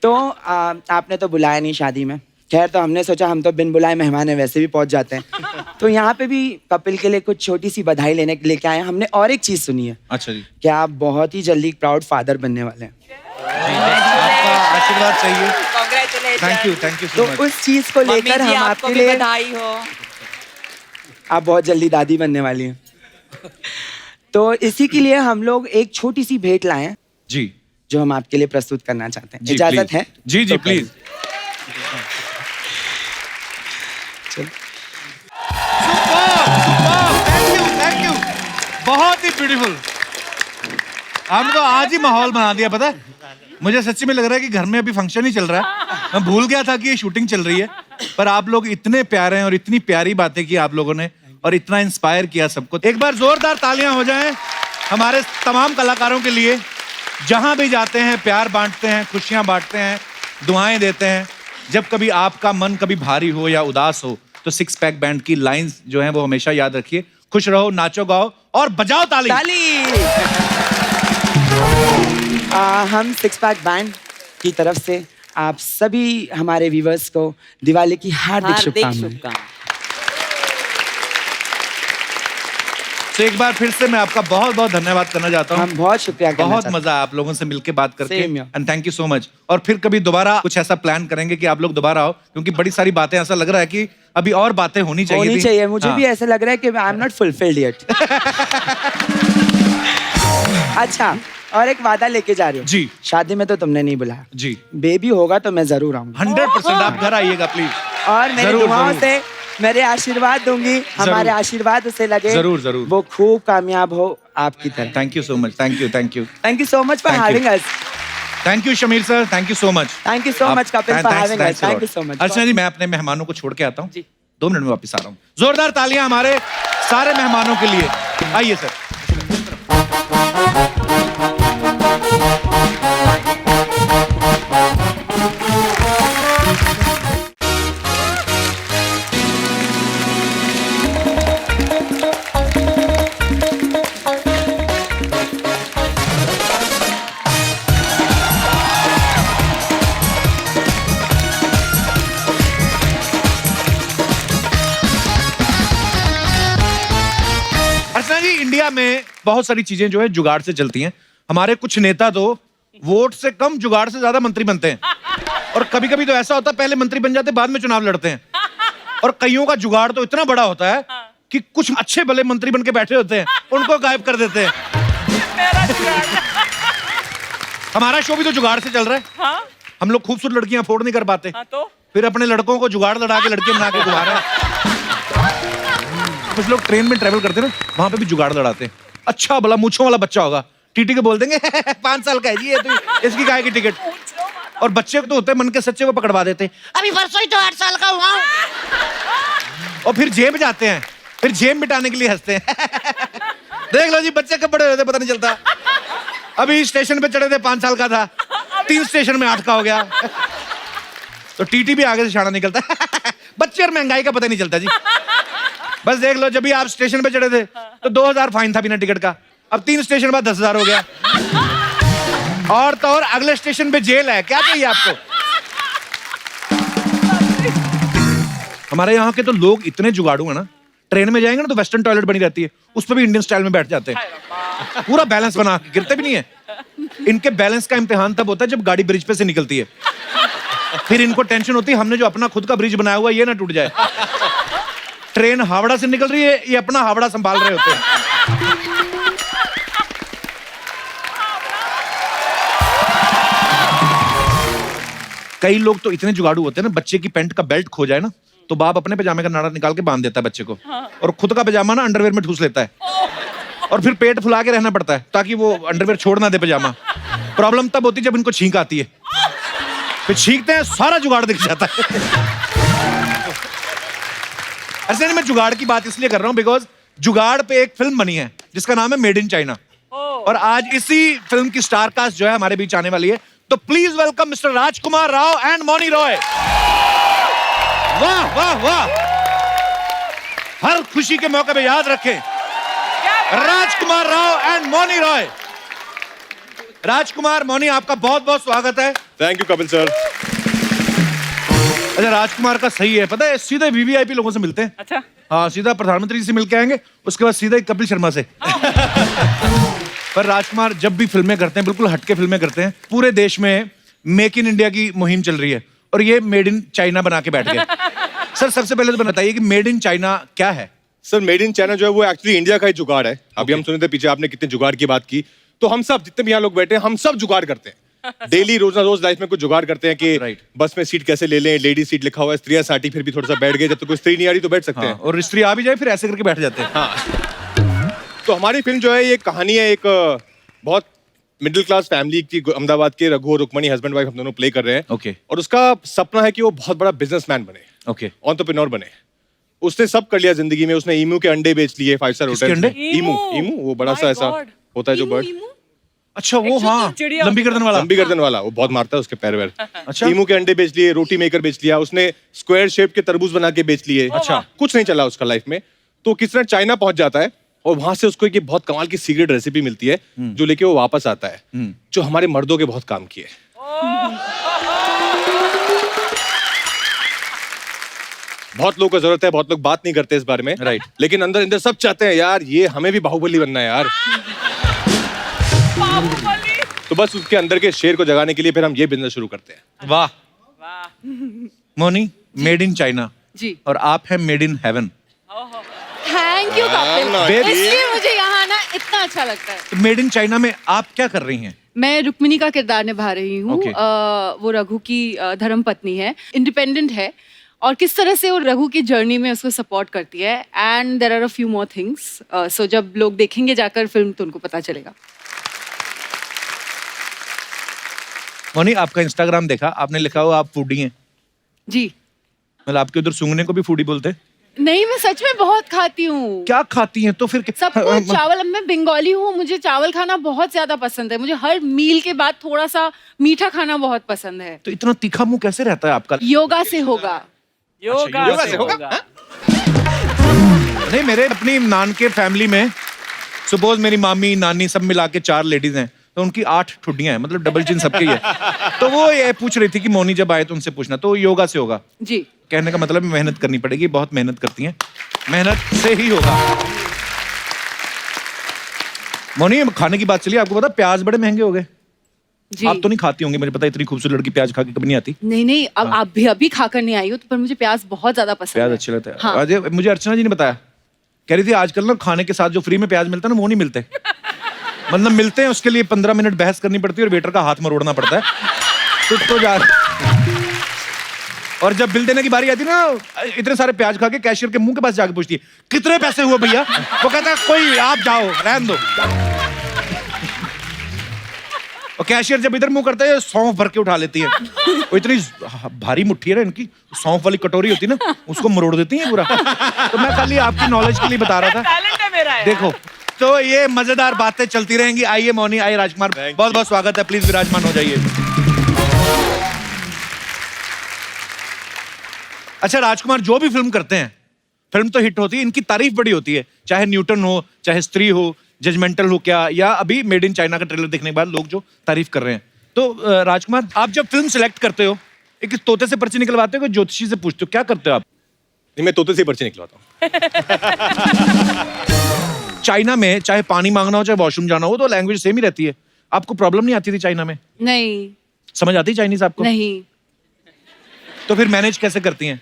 तो आपने तो बुलाया नहीं शादी में। खैर, तो हमने सोचा हम तो बिन बुलाए मेहमान है, वैसे भी पहुंच जाते हैं। तो यहाँ पे भी कपिल के लिए कुछ छोटी सी बधाई लेके आए हैं। हमने और एक चीज सुनी है अच्छा जी। कि आप बहुत ही जल्दी प्राउड फादर बनने वाले हैं। आपका आशीर्वाद चाहिए। Congratulations। थैंक यू तो सो मच। उस चीज को मम्मी लेकर जी, हम आपको आपके भी लिए, बधाई हो। आप बहुत जल्दी दादी बनने वाली हैं। तो इसी के लिए हम लोग एक छोटी सी भेंट लाए हैं जी जो हम आपके लिए प्रस्तुत करना चाहते हैं। जी, इजाजत please। है? जी जी तो करिए। प्लीज। Thank you. बहुत ही ब्यूटीफुल। आपने तो आज ही माहौल बना दिया। पता है, मुझे सच्ची में लग रहा है कि घर में अभी फंक्शन ही चल रहा है। मैं भूल गया था कि ये शूटिंग चल रही है, पर आप लोग इतने प्यारे हैं और इतनी प्यारी बातें की आप लोगों ने और इतना इंस्पायर किया सबको। एक बार जोरदार तालियां हो जाएं हमारे तमाम कलाकारों के लिए। जहां भी जाते हैं प्यार बांटते हैं, खुशियां बांटते हैं, दुआएं देते हैं। जब कभी आपका मन कभी भारी हो या उदास हो तो सिक्स पैक बैंड की लाइंस जो हैं वो हमेशा याद रखिए। खुश रहो, नाचो, गाओ और बजाओ ताली। हम सिक्स पैक बैंड की तरफ से आप सभी हमारे व्यूवर्स को दिवाली की हार्दिक शुभकामनाएं। तो एक बार फिर से मैं आपका बहुत बहुत धन्यवाद करना चाहता हूँ। हम बहुत शुक्रिया करना बहुत चाहते हैं। मजा आया आप लोगों से मिलके बात करके। Same here। And thank you so much. और फिर कभी दोबारा कुछ ऐसा प्लान करेंगे कि आप लोग दोबारा आओ, क्योंकि बड़ी सारी बातें, ऐसा लग रहा है कि अभी और बातें होनी चाहिए होनी थी। चाहिए। मुझे हाँ। भी ऐसा लग रहा है कि I am not fulfilled yet. अच्छा, और एक वादा लेके जा रही हूँ जी। शादी में तो तुमने नहीं बुलाया जी बेबी होगा तो मैं जरूर आऊंगा 100% आप घर आइएगा प्लीज। और मेरी जरूर, दुआओं जरूर। से मेरे आशीर्वाद दूंगी हमारे आशीर्वाद उसे लगे जरूर, जरूर। वो खूब कामयाब हो आपकी तरह thank you so much, thank you, thank you, thank you so much for Thank you. Having us thank you Shamir sir, thank you so much. Thank you so much Kapil for having us thank you so much Archana ji मैं अपने मेहमानों को छोड़ के आता हूँ 2 minute में वापस आ रहा हूँ। जोरदार तालियां हमारे सारे मेहमानों के लिए। आइए सर। अर्चना जी इंडिया में बहुत सारी चीजें जो है जुगाड़ से चलती हैं। हमारे कुछ नेता तो वोट से कम जुगाड़ से ज्यादा मंत्री बनते हैं और कभी कभी तो ऐसा होता है पहले मंत्री बन जाते बाद में चुनाव लड़ते हैं। और कईयों का जुगाड़ तो इतना बड़ा होता है कि कुछ अच्छे भले मंत्री बन के बैठे होते हैं उनको गायब कर देते हैं। हमारा शो भी तो जुगाड़ से चल रहा है। हम लोग खूबसूरत लड़कियां अफोर्ड नहीं कर पाते फिर अपने लड़कों को जुगाड़ लड़ा के लड़कियां बना के घुमा रहे हैं। कुछ लोग ट्रेन में ट्रेवल करते हैं ना वहां पे भी जुगाड़ लड़ाते हैं। अच्छा भला मूंछों वाला बच्चा होगा टीटी को बोल देंगे 5 साल का है जी ये तो इसकी काय की टिकट। और बच्चे तो होते हैं मन के सच्चे को पकड़वा देते हैं अभी परसों ही तो 8 साल का हुआ हूं। और फिर जेब जाते हैं फिर जेब मिटाने के लिए हंसते हैं देख लो जी बच्चे कब बड़े होते पता नहीं चलता। अभी स्टेशन पे चढ़े थे 5 साल का था 3 स्टेशन में 8 का हो गया। तो टीटी भी आगे से शाना निकलता है बच्चे और महंगाई का पता नहीं चलता जी। बस देख लो जब भी आप स्टेशन पे चढ़े थे तो 2000 फाइन था बिना टिकट का अब 3 स्टेशन बाद 10,000 हो गया। और तो और अगले स्टेशन पे जेल है क्या चाहिए आपको। हमारे यहाँ के तो लोग इतने जुगाड़ू है ना ट्रेन में जाएंगे ना तो वेस्टर्न टॉयलेट बनी रहती है उस पर भी इंडियन स्टाइल में बैठ जाते हैं पूरा बैलेंस बना के गिरते भी नहीं है। इनके बैलेंस का इम्तिहान तब होता है जब गाड़ी ब्रिज पे से निकलती है फिर इनको टेंशन होती है हमने जो अपना खुद का ब्रिज बनाया हुआ ये ना टूट जाए। ट्रेन हावड़ा से निकल रही है ये अपना हावड़ा संभाल रहे होते हैं। कई लोग तो इतने जुगाड़ू होते हैं ना बच्चे की पैंट का बेल्ट खो जाए ना तो बाप अपने पजामे का नाड़ा निकाल के बांध देता है बच्चे को और खुद का पजामा ना अंडरवेयर में ठूस लेता है और फिर पेट फुला के रहना पड़ता है ताकि वो अंडरवेयर छोड़ ना दे पजामा। प्रॉब्लम तब होती है जब इनको छींक आती है फिर छींकते हैं सारा जुगाड़ दिख जाता है। ऐसे मैं जुगाड़ की बात इसलिए कर रहा हूं बिकॉज जुगाड़ पे एक फिल्म बनी है जिसका नाम है मेड इन चाइना और आज इसी फिल्म की स्टार कास्ट जो है हमारे बीच आने वाली है तो please welcome mister Rajkummar Rao and Mouni Roy. वाह वाह वाह हर खुशी के मौके पे याद रखें राजकुमार राव एंड मौनी रॉय। राजकुमार मौनी आपका बहुत बहुत स्वागत है। Thank you Kapil sir. अच्छा राजकुमार का सही है पता है सीधे वीवीआईपी लोगों से मिलते हैं। अच्छा हाँ सीधा प्रधानमंत्री जी से मिलके आएंगे उसके बाद सीधा कपिल शर्मा से। पर राजकुमार जब भी फिल्में करते हैं बिल्कुल हटके फिल्में करते हैं। पूरे देश में मेक इन इंडिया की मुहिम चल रही है और ये मेड इन चाइना बना के बैठ गए। सर सबसे पहले तो बताइए कि मेड इन चाइना क्या है। सर मेड इन चाइना जो है वो एक्चुअली इंडिया का ही जुगाड़ है। अभी हम सुने थे पीछे आपने कितने जुगाड़ की बात की तो हम सब जितने भी यहाँ लोग बैठे हैं हम सब जुगाड़ करते हैं डेली रोज ना रोज लाइफ में कुछ जुगाड़ करते हैं कि Right. बस में सीट कैसे ले लें। लेडी सीट लिखा हुआ है स्त्रियां साटी फिर भी थोड़ा सा बैठ गए जब तक कोई स्त्री नहीं आ रही तो बैठ सकते हाँ, हैं। और स्त्री आ भी जाए फिर ऐसे करके बैठ जाते हैं। तो हमारी फिल्म जो है ये कहानी है एक बहुत मिडिल क्लास फैमिली की। अहमदाबाद के रघु और रुक्मणी हस्बैंड वाइफ हम दोनों प्ले कर रहे हैं Okay. और उसका सपना है कि वो बहुत बड़ा बिजनेसमैन बने ओके एंटरप्रेन्योर बने। उसने सब कर लिया जिंदगी में। उसने ईमू के अंडे बेच लिए 5 स्टार किसके होटल। अंडे? ईमू ईमू वो बड़ा सा ऐसा होता है जो बर्ड अच्छा वो हाँ चिड़िया। लंबी गर्दन वाला। लंबी गर्दन वाला वो बहुत मारता है उसके पैर वैर। अच्छा। ईमू के अंडे बेच लिए रोटी मेकर बेच लिया उसने स्क्वायर शेप के तरबूज बना के बेच लिए। अच्छा। कुछ नहीं चला उसका लाइफ में तो किस तरह चाइना पहुंच जाता है और वहां से उसको एक बहुत कमाल की सीक्रेट रेसिपी मिलती है जो लेके वो वापस आता है जो हमारे मर्दों के बहुत काम की है। बहुत लोगों को जरूरत है बहुत लोग बात नहीं करते इस बारे में Right. लेकिन अंदर अंदर सब चाहते हैं यार ये हमें भी बाहुबली बनना है यार। तो बस उसके अंदर के शेर को जगाने के लिए फिर हम ये बिजनेस शुरू करते हैं। वाह मोनी मेड इन चाइना जी और आप हैं made in heaven. Thank you Kapil ना, Baby. इसलिए मुझे यहाँ ना इतना अच्छा लगता है। तो मेड इन चाइना में आप क्या कर रही हैं? मैं रुक्मिणी का किरदार निभा रही हूँ। Okay. वो रघु की धर्म पत्नी है, इंडिपेंडेंट है, और किस तरह से वो रघु की जर्नी में उसको सपोर्ट करती है। And there are a few more things, so जब लोग देखेंगे जाकर फिल्म तो उनको पता चलेगा। मोनी, आपका इंस्टाग्राम देखा, आपने लिखा हो आप फूडी हैं। जी मतलब आपके उधर सूंघने को भी फूडी बोलते हैं? नहीं, मैं सच में बहुत खाती हूँ। क्या खाती हैं तो फिर? सबको चावल, मैं बंगाली हूँ, मुझे चावल खाना बहुत ज्यादा पसंद है। मुझे हर मील के बाद थोड़ा सा मीठा खाना बहुत पसंद है। तो इतना तीखा मुंह कैसे रहता है आपका? योगा से होगा। योगा से होगा? नहीं, मेरे अपनी नान के फैमिली में सपोज मेरी मामी नानी सब मिला के 4 लेडीज हैं, तो उनकी 8 ठुड्डियां हैं, मतलब डबल चिन सबकी है। तो वो ये पूछ रही थी कि मोनी जब आए तो उनसे पूछना, तो योगा से होगा। जी, कहने का मतलब मेहनत करनी पड़ेगी, बहुत मेहनत करती हैं, मेहनत से ही होगा। मोनी, खाने की बात चली, आपको पता प्याज बड़े महंगे हो गए। जी। आप तो नहीं खाती होंगी, मुझे पता, इतनी खूबसूरत लड़की प्याज खा के कभी नहीं आती। नहीं, अब आप भी अभी खाकर नहीं आई हो, तो पर मुझे प्याज बहुत ज्यादा पसंद प्याज है। अच्छे लगते हैं। हाँ। आज मुझे अर्चना जी ने बताया, कह रही थी आजकल ना खाने के साथ जो फ्री में प्याज मिलता है ना, वो नहीं मिलते। मतलब मिलते हैं, उसके लिए 15 मिनट बहस करनी पड़ती है और वेटर का हाथ मरोड़ना पड़ता है। तो जा और जब बिल देने की बारी आती है ना, इतने सारे प्याज खा के कैशियर के मुंह के पास जाके पूछती है कितने पैसे हुए भैया। वो कहता है कोई आप जाओ, रहने दो। और कैशियर जब इधर मुंह करता है, सौंफ भर के उठा लेती है। वो इतनी भारी मुट्ठी है ना इनकी, सौंफ वाली कटोरी होती है ना, उसको मरोड़ देती है पूरा। तो मैं खाली आपकी नॉलेज के लिए बता रहा था। टैलेंट है मेरा यार। देखो, तो ये मजेदार बातें चलती रहेंगी। आइए मौनी, आइए राजकुमार, बहुत बहुत स्वागत है, प्लीज विराजमान हो जाइए। अच्छा राजकुमार, जो भी फिल्म करते हैं, फिल्म तो हिट होती है, इनकी तारीफ बड़ी होती है, चाहे न्यूटन हो, चाहे स्त्री हो, जजमेंटल हो क्या, या अभी मेड इन चाइना का ट्रेलर देखने के बाद लोग जो तारीफ कर रहे हैं। तो राजकुमार, आप जब फिल्म सिलेक्ट करते हो, एक तोते से पर्ची निकलवाते हो, ज्योतिषी से पूछते हो, क्या करते हो आप? नहीं, मैं तोते से पर्ची निकलवाता हूँ। चाइना में चाहे पानी मांगना हो, चाहे वॉशरूम जाना हो, तो लैंग्वेज सेम ही रहती है। आपको प्रॉब्लम नहीं आती थी चाइना में? नहीं। समझ आती चाइनीज आपको? नहीं। तो फिर मैनेज कैसे करती हैं?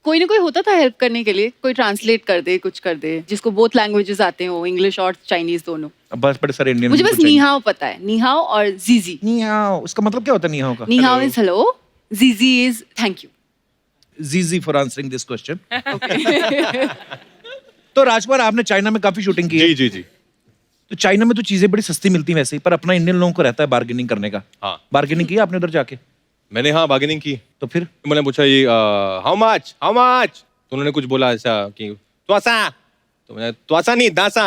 कोई ना कोई होता था हेल्प करने के लिए, कोई ट्रांसलेट कर दे, कुछ कर दे, जिसको बोथ लैंग्वेजेस आते हो, इंग्लिश और चाइनीज दोनों। अब बस बड़े सारे इंडियन। मुझे बस नीहाओ पता है, नीहाओ और जीजी। नीहाओ, उसका मतलब क्या होता है नीहाओ का? नीहाओ इज हेलो, जीजी इज थैंक यू। जीजी फॉर आंसरिंग दिस क्वेश्चन। तो राजकुमार, आपने चाइना में काफी शूटिंग की है। जी जी जी। तो चाइना में तो चीजें बड़ी सस्ती मिलती हैं वैसे ही, पर अपना इंडियन लोगों को रहता है बार्गेनिंग करने का। हाँ। बार्गेनिंग की आपने उधर जाके? मैंने हाँ बार्गेनिंग की। तो फिर मैंने पूछा ये हाउ मच, तो उन्होंने कुछ बोला ऐसा कि त्वासा, तो मैंने त्वासा नहीं दासा।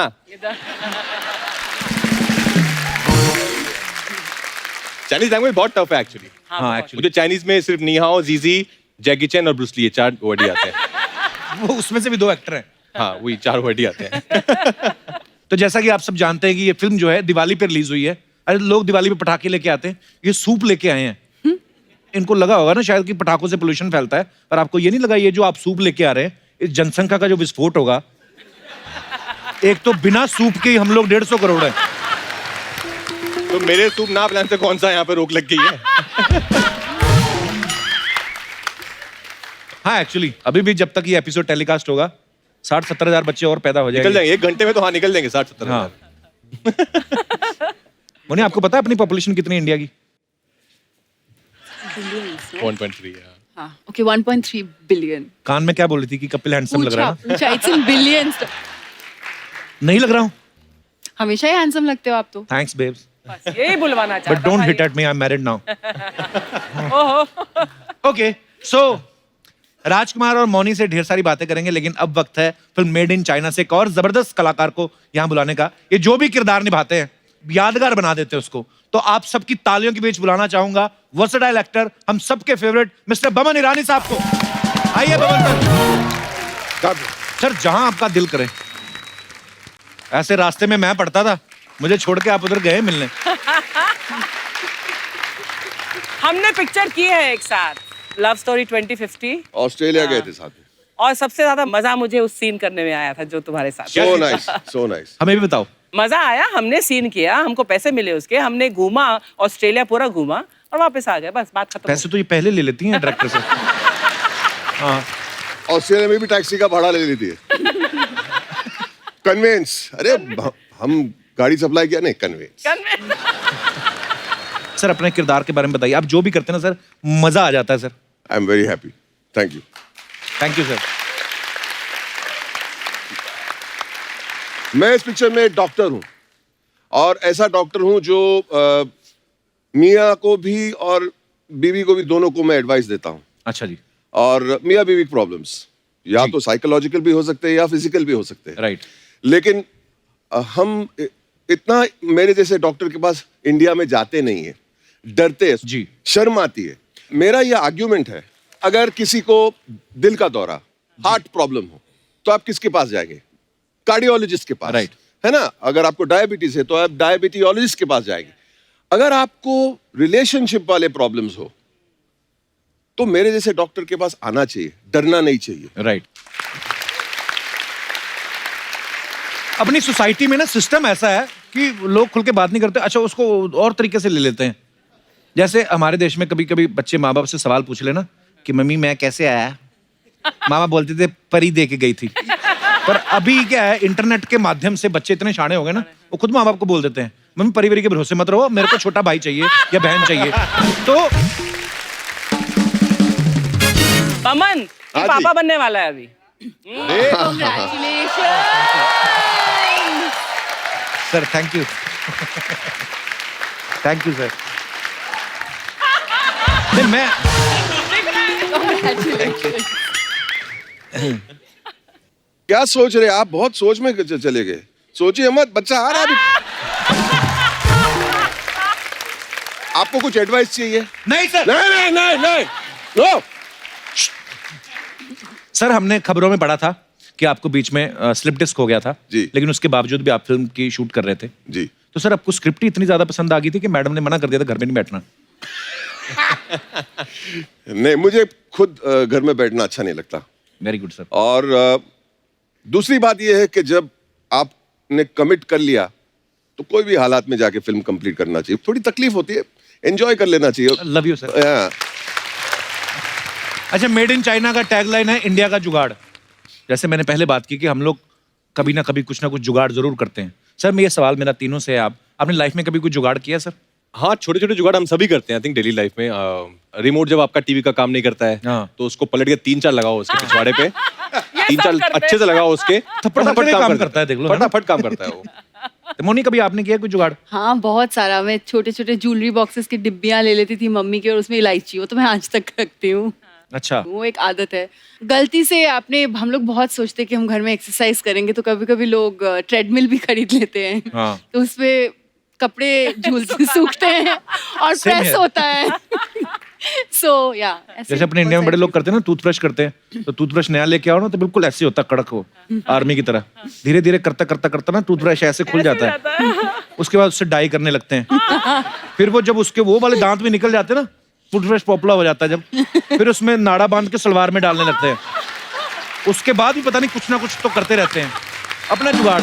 चाइनीज लैंग्वेज बहुत टफ है एक्चुअली। हाँ एक्चुअली मुझे चाइनीज में सिर्फ नीहाओ, जीजी, जैकी चैन और ब्रूस ली, ये 4 वर्ड ही आते हैं। वो उसमें से भी 2 एक्टर हैं। हाँ, वही 4 वर्ड ही आते हैं। तो जैसा कि आप सब जानते हैं कि ये फिल्म जो है दिवाली पे रिलीज हुई है। अरे लोग दिवाली पे पटाखे लेके आते हैं, ये सूप लेके आए हैं। इनको लगा होगा ना शायद कि पटाखों से पोल्यूशन फैलता है, पर आपको ये नहीं लगा ये जो आप सूप लेके आ रहे हैं, इस जनसंख्या का जो विस्फोट होगा, एक तो बिना सूप के ही हम लोग 150 करोड़ हैं। तो मेरे सूप ना प्लान से कौन सा यहाँ पे रोक लग गई है? हाँ एक्चुअली अभी भी जब तक ये एपिसोड टेलीकास्ट होगा 60-70 हजार बच्चे और पैदा हो निकल जाएंगे। जाएंगे 1 घंटे में, तो हाँ निकल जाएंगे 60-70 हाँ। मोनी, आपको पता है अपनी पॉपुलेशन कितनी है इंडिया की? 1.3। हाँ, ओके, 1.3 बिलियन। कान में क्या बोल रही थी कि कपिल हैंडसम लग रहा है ना? पूछा, इट्स इन बिलियंस। नहीं लग रहा हूँ? हमेशा ही हैंडसम लगते हो आप तो। थैंक्स बेब्स, बस यही बुलवाना बट चाहता डोंट था hit at me, I am married now. ओहो। ओके, सो राजकुमार और मौनी से ढेर सारी बातें करेंगे, लेकिन अब वक्त है फिल्म मेड इन चाइना से एक और जबरदस्त कलाकार को यहाँ बुलाने का। ये जो भी किरदार निभाते हैं यादगार बना देते हैं उसको। तो आप सबकी तालियों के बीच बुलाना चाहूंगा वर्सेटाइल एक्टर, हम सबके फेवरेट मिस्टर बमन ईरानी साहब को। आइए बमन सर। सर जहां आपका दिल करे। ऐसे रास्ते में मैं पढ़ता था, मुझे छोड़ के आप उधर गए मिलने। हमने पिक्चर की है एक साथ, लव स्टोरी 2050। ऑस्ट्रेलिया गए थे साथ में। और सबसे ज्यादा मजा मुझे उस सीन करने में आया था जो तुम्हारे साथ। So nice, so nice. हमें भी बताओ। मजा आया, हमने सीन किया, हमको पैसे मिले उसके, हमने घूमा, ऑस्ट्रेलिया पूरा घूमा और वापस आ गए, बस बात खत्म। पैसे तो ये पहले ले लेती हैं डायरेक्टर से। हाँ, ऑस्ट्रेलिया में भी टैक्सी का भाड़ा ले लेती है। कन्वेंस, अरे हम गाड़ी सप्लाई किया नहीं, कन्वेंस। सर अपने किरदार के बारे में बताइए, आप जो भी करते हैं ना सर, मजा आ जाता है sir. I am very happy, thank you. Thank you sir. मैं इस पिक्चर में डॉक्टर हूं, और ऐसा डॉक्टर हूं जो मियाँ को भी और बीवी को भी, दोनों को मैं एडवाइस देता हूं। अच्छा जी। और मियाँ बीवी प्रॉब्लम्स या तो साइकोलॉजिकल भी हो सकते हैं या फिजिकल भी हो सकते हैं, राइट। लेकिन हम इतना मेरे जैसे डॉक्टर के पास इंडिया में जाते नहीं है, डरते हैं जी। शर्म आती है। मेरा ये आर्ग्यूमेंट है, अगर किसी को दिल का दौरा, हार्ट प्रॉब्लम हो, तो आप किसके पास जाएंगे? कार्डियोलॉजिस्ट के पास, राइट। है ना? अगर आपको डायबिटीज है तो आप डायबिटीोलॉजिस्ट के पास जाएंगे। अगर आपको रिलेशनशिप वाले प्रॉब्लम्स हो तो मेरे जैसे डॉक्टर के पास आना चाहिए, डरना नहीं चाहिए। राइट। अपनी सोसाइटी में ना सिस्टम ऐसा है कि लोग खुल के बात नहीं करते, अच्छा उसको और तरीके से ले लेते हैं। जैसे हमारे देश में कभी कभी बच्चे माँ बाप से सवाल पूछ लेना कि मम्मी मैं कैसे आया, मामा बोलते थे परी दे के गई थी। पर अभी क्या है, इंटरनेट के माध्यम से बच्चे इतने शाणे हो गए ना, वो खुद माँ बाप को बोल देते हैं मम्मी परिवार के भरोसे मत रहो, मेरे को छोटा भाई चाहिए या बहन चाहिए। तो पमन, हाँ जी। पापा बनने वाला है अभी। Sir thank you, thank you sir. नहीं मैं क्या सोच रहे आप? बहुत सोच में चले गए। सोचिए मत, बच्चा आ रहा है अभी। आपको कुछ एडवाइस चाहिए? नहीं सर। नहीं नहीं नहीं नहीं, नो। सर हमने खबरों में पढ़ा था कि आपको बीच में स्लिप डिस्क हो गया था जी। लेकिन उसके बावजूद भी आप फिल्म की शूट कर रहे थे। जी। तो सर आपको स्क्रिप्ट ही इतनी ज्यादा पसंद आ गई थी कि मैडम ने मना कर दिया था घर में नहीं बैठना। नहीं, मुझे खुद घर में बैठना अच्छा नहीं लगता। Very good sir. और दूसरी बात यह है कि जब आपने कमिट कर लिया तो कोई भी हालात में जाके फिल्म कंप्लीट करना चाहिए। थोड़ी तकलीफ होती है, एंजॉय कर लेना चाहिए। Love you sir. हाँ। अच्छा, मेड इन चाइना का टैगलाइन है इंडिया का जुगाड़। जैसे मैंने पहले बात की कि हम लोग कभी ना कभी कुछ ना कुछ जुगाड़ जरूर करते हैं। सर मैं ये सवाल मेरा तीनों से है, आपने लाइफ में कभी कुछ जुगाड़ किया सर? हाँ, छोटे छोटे जुगाड़ हम सभी करते हैं आई थिंक डेली लाइफ में। रिमोट जब आपका टीवी का काम नहीं करता है हाँ। तो उसको पलट के 3-4 लगाओ उसके पिछवाड़े पे, 3-4 अच्छे से लगाओ उसके, फटाफट काम करता है, देख लो, है ना? फटाफट काम करता है वो। तो मोनी कभी आपने किया कुछ जुगाड़? हाँ बहुत सारा। मैं छोटे छोटे ज्वेलरी बॉक्सेस की डिब्बियां ले लेती थी मम्मी के, और उसमें इलायची हो, तो मैं आज तक रखती हूँ। अच्छा। वो एक आदत है। गलती से आपने, हम लोग बहुत सोचते हैं कि हम घर में एक्सरसाइज करेंगे, तो कभी कभी लोग ट्रेडमिल भी खरीद लेते हैं। हाँ। तो उसपे कपड़े झूलते सूखते हैं और Same प्रेस here. होता है। सो या जैसे अपने इंडिया में बड़े लोग करते हैं ना, टूथब्रश करते हैं, तो टूथब्रश नया लेके आओ ना तो बिल्कुल ऐसे होता है, कड़क हो, आर्मी की तरह। धीरे धीरे करता करता करता ना टूथब्रश ऐसे खुल जाता है। उसके बाद उससे डाई करने लगते हैं। फिर वो जब उसके वो वाले दांत भी निकल जाते हैं ना, टूथब्रश पॉपुलर हो जाता है जब, फिर उसमें नाड़ा बांध के सलवार में डालने लगते हैं। उसके बाद भी पता नहीं कुछ ना कुछ तो करते रहते हैं अपना जुगाड़।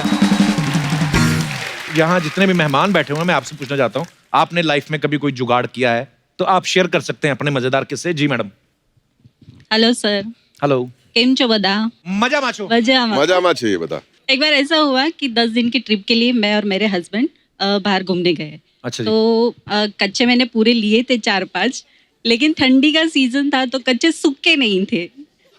यहाँ जितने भी मेहमान बैठे हुए हैं, मैं आपसे पूछना चाहता हूँ, आपने लाइफ में कभी कोई जुगाड़ किया है तो आप शेयर कर सकते हैं अपने मजेदार किस्से। जी मैडम। Hello sir, hello. केम छो बदा? मजा माचो। मजा मत चाहिए, बता। एक बार ऐसा हुआ कि 10 दिन की ट्रिप के लिए मैं और मेरे हस्बैंड बाहर घूमने गए। अच्छा जी। तो कच्चे मैंने पूरे लिए थे 4-5, लेकिन ठंडी का सीजन था तो कच्चे सूखे नहीं थे।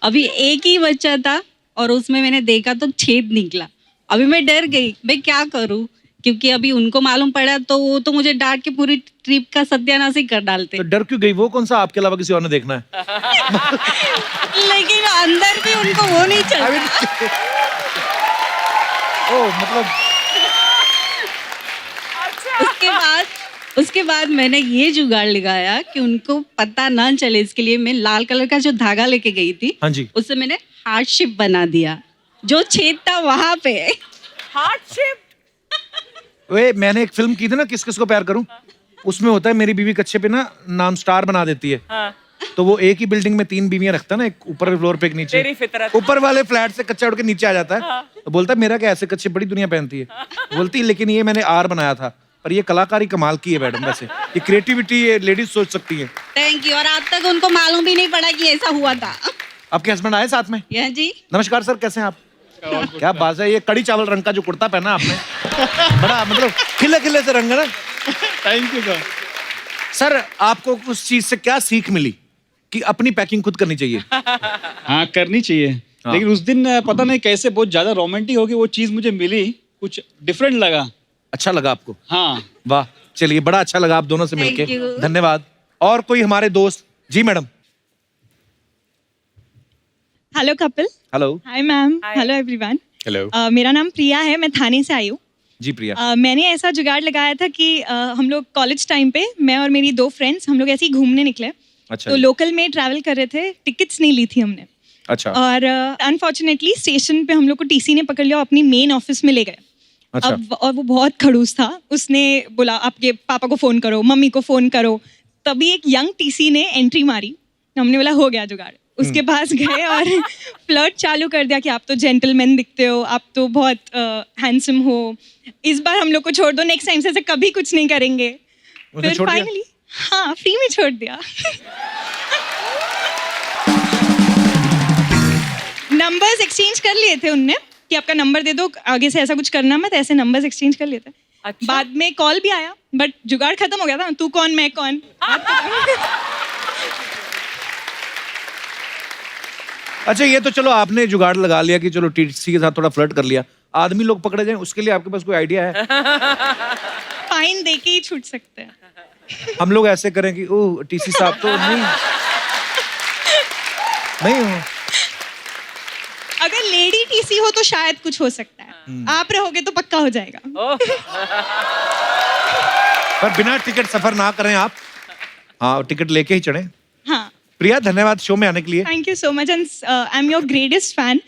अभी एक ही बच्चा था और उसमें मैंने देखा तो छेद निकला। अभी मैं डर गई, मैं क्या करूं, क्योंकि अभी उनको मालूम पड़ा तो वो तो मुझे डांट के पूरी ट्रिप का सत्यानाश ही कर डालते। तो डर क्यों गई? वो कौन सा आपके अलावा किसी और ने देखना है? लेकिन अंदर भी उनको वो नहीं चलता। ओह मतलब उसके बाद मैंने ये जुगाड़ लगाया कि उनको पता ना चले, इसके लिए मैं लाल कलर का जो धागा लेके गई थी, हाँ जी, उससे मैंने हार्ट शेप बना दिया। जो छेद था वहां पे हार्ट शेप। वे मैंने एक फिल्म की थी ना, किस किस को प्यार करूं, उसमें होता है मेरी बीवी कच्चे पे ना नाम स्टार बना देती है। हाँ। तो वो एक ही बिल्डिंग में 3 बीवियां रखता है ना, एक ऊपर फ्लोर पे एक नीचे। तेरी फितरत। ऊपर वाले फ्लैट से कच्चा उड़ के नीचे आ जाता है। तो बोलता है मेरा क्या, ऐसे कच्चे बड़ी दुनिया पहनती है। बोलती लेकिन ये मैंने आर बनाया था। पर ये कलाकारी कमाल की है मैडम, वैसे ये क्रिएटिविटी ये लेडीज सोच सकती है। Thank you. और आज तक उनको मालूम भी नहीं पड़ा कि ऐसा हुआ था। आपके हस्बैंड आए साथ में? यह जी। नमस्कार सर, कैसे हैं आप? क्या बात है, ये कड़ी चावल रंग का जो कुर्ता पहना आपने, बड़ा मतलब खिले खिले से रंग है ना। Thank you sir. सर आपको उस चीज से क्या सीख मिली कि अपनी पैकिंग खुद करनी चाहिए? हाँ करनी चाहिए, लेकिन उस दिन पता नहीं कैसे बहुत ज्यादा रोमांटिक हो गई वो चीज, मुझे मिली कुछ डिफरेंट लगा। अच्छा लगा आपको? हाँ। वाह, चलिए बड़ा अच्छा लगा आप दोनों से मिलके, धन्यवाद। और कोई हमारे दोस्त? जी madam. Hello Kapil. Hello. Hi ma'am. Hello everyone. Hello. मेरा नाम प्रिया है, मैं थाने से आई हूँ। जी प्रिया। मैंने ऐसा जुगाड़ लगाया था कि हम लोग कॉलेज टाइम पे मैं और मेरी 2 फ्रेंड्स हम लोग ऐसे ही घूमने निकले। अच्छा तो जी। लोकल में ट्रैवल कर रहे थे, टिकट्स नहीं ली थी हमने। अच्छा। और अनफॉर्चुनेटली स्टेशन पे हम लोग को टीसी ने पकड़ लिया और अपनी मेन ऑफिस में ले गए। अच्छा। अब और वो बहुत खड़ूस था, उसने बोला आपके पापा को फोन करो, मम्मी को फोन करो। तभी एक यंग टीसी ने एंट्री मारी, हमने बोला हो गया जुगाड़। उसके पास गए और फ्लर्ट चालू कर दिया कि आप तो जेंटलमैन दिखते हो, आप तो बहुत हैंडसम हो, इस बार हम लोग को छोड़ दो, नेक्स्ट टाइम से ऐसे कभी कुछ नहीं करेंगे। फिर छोड़ दिया? फाइनली हाँ फ्री में छोड़ दिया। नंबर्स एक्सचेंज कर लिए थे उनने कि आपका नंबर दे दो, आगे से ऐसा कुछ करना मत, ऐसे नंबर्स एक्सचेंज कर लिए थे। अच्छा। बाद में कॉल भी आया, बट जुगाड़ खत्म हो गया था, तू कौन मैं कौन। अच्छा ये तो चलो आपने जुगाड़ लगा लिया कि चलो टीसी के साथ थोड़ा फ्लर्ट कर लिया, आदमी लोग पकड़े जाएं उसके लिए आपके पास कोई आइडिया है? फाइन दे के ही छूट सकते हैं। हम लोग ऐसे करें कि ओह टीसी साहब तो नहीं हो। अगर लेडी टीसी हो तो शायद कुछ हो सकता है, आप रहोगे तो पक्का हो जाएगा। पर बिना टिकट सफर ना करें आप, हाँ टिकट लेके ही चढ़े। हाँ। प्रिया धन्यवाद शो में आने के लिए। Thank you so much and I am your greatest fan.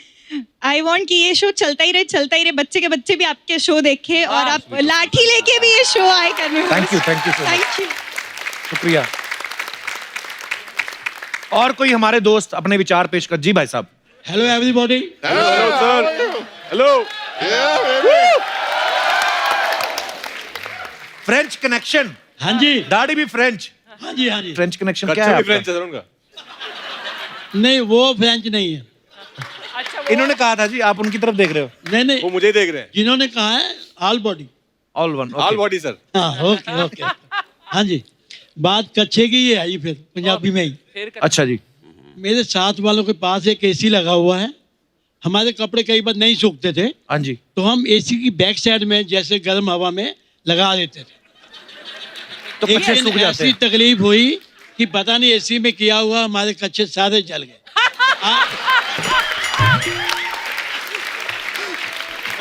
I want कि ये शो चलता ही रहे, बच्चे के बच्चे भी आपके शो देखे और आप लाठी लेके भी ये शो आए करने। Thank you so much. Thank you. शुक्रिया। और कोई हमारे दोस्त अपने विचार पेश कर। जी भाई साहब। Hello everybody. Hello sir. Hello. French connection. हाँ जी। दाढ़ी भी फ्रेंच। हाँ जी हाँ जी। फ्रेंच कनेक्शन क्या है आपका? फ्रेंच है सर उनका। नहीं वो फ्रेंच नहीं है। इन्होंने कहा था जी, आप उनकी तरफ देख रहे हो? नहीं नहीं, वो मुझे देख रहे हैं। जिन्होंने कहा है all body. All one. All body sir. हाँ ओके ओके। हाँ जी, बात कच्छे की ही आई फिर पंजाबी में ही। अच्छा जी। मेरे साथ वालों के पास एक एसी लगा हुआ है, हमारे कपड़े कई बार नहीं सूखते थे, हाँ जी। तो हम एसी की बैक साइड में जैसे गर्म हवा में लगा देते थे। तो एक कच्चे दिन सूख जाते ऐसी हैं। तकलीफ हुई कि पता नहीं एसी में किया हुआ हमारे कच्चे सारे जल गए।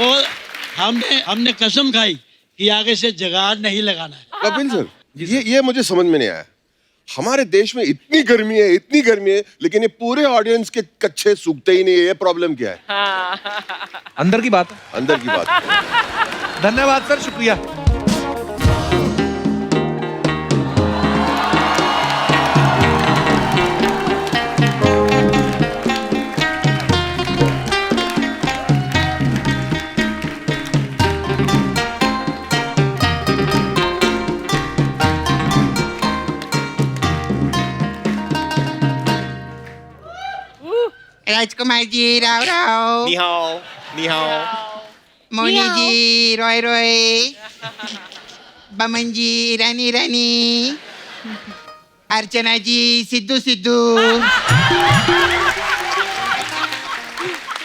और हमने कसम खाई कि आगे से जुगाड़ नहीं लगाना है। कपिल सर, ये मुझे समझ में नहीं आया। हमारे देश में इतनी गर्मी है, लेकिन ये पूरे ऑडियंस के कच्चे सूखते ही नहीं है। ये प्रॉब्लम क्या है? अंदर की बात है। अंदर की बात। धन्यवाद सर, शुक्रिया। राजकुमार जी राव राव, नी हाओ। मोनी जी रॉय रॉय, बमन जी रानी रानी, अर्चना जी सिद्धू सिद्धू।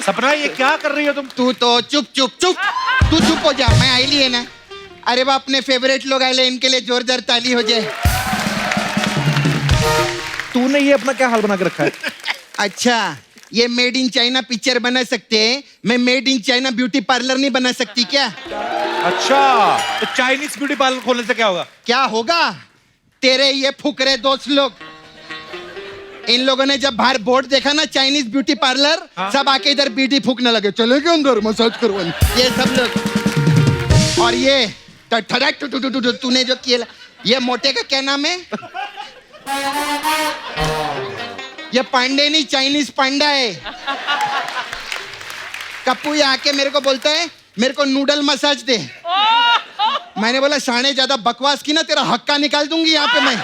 सपना ये क्या कर रही हो तुम? तू तो चुप चुप चुप, तू चुप हो जा, मैं आई ली है ना। अरे वो अपने फेवरेट लोग आए, इनके लिए जोरदार ताली हो जाए। तूने ये अपना क्या हाल बना के रखा है? अच्छा, ये मेड इन चाइना पिक्चर बना सकते हैं, मैं made in China beauty parlour नहीं बना सकती क्या? अच्छा, तो चाइनीज ब्यूटी पार्लर खोलने से क्या होगा? क्या होगा? तेरे ये फुकरे दोस्त लोग, इन लोगों ने जब बाहर बोर्ड देखा ना चाइनीज ब्यूटी पार्लर, सब आके इधर बीड़ी फूकने लगे, चले गए अंदर मसाज करवाने, ये सब लोग। और ये तूने जो किया, ये मोटे का क्या नाम है? ये पांडे नहीं, चाइनीज पांडा है। कप्पू यहाँ आके मेरे को बोलता है मेरे को नूडल मसाज दे। मैंने बोला शाने ज्यादा बकवास की ना, तेरा हक्का निकाल दूंगी यहाँ पे मैं।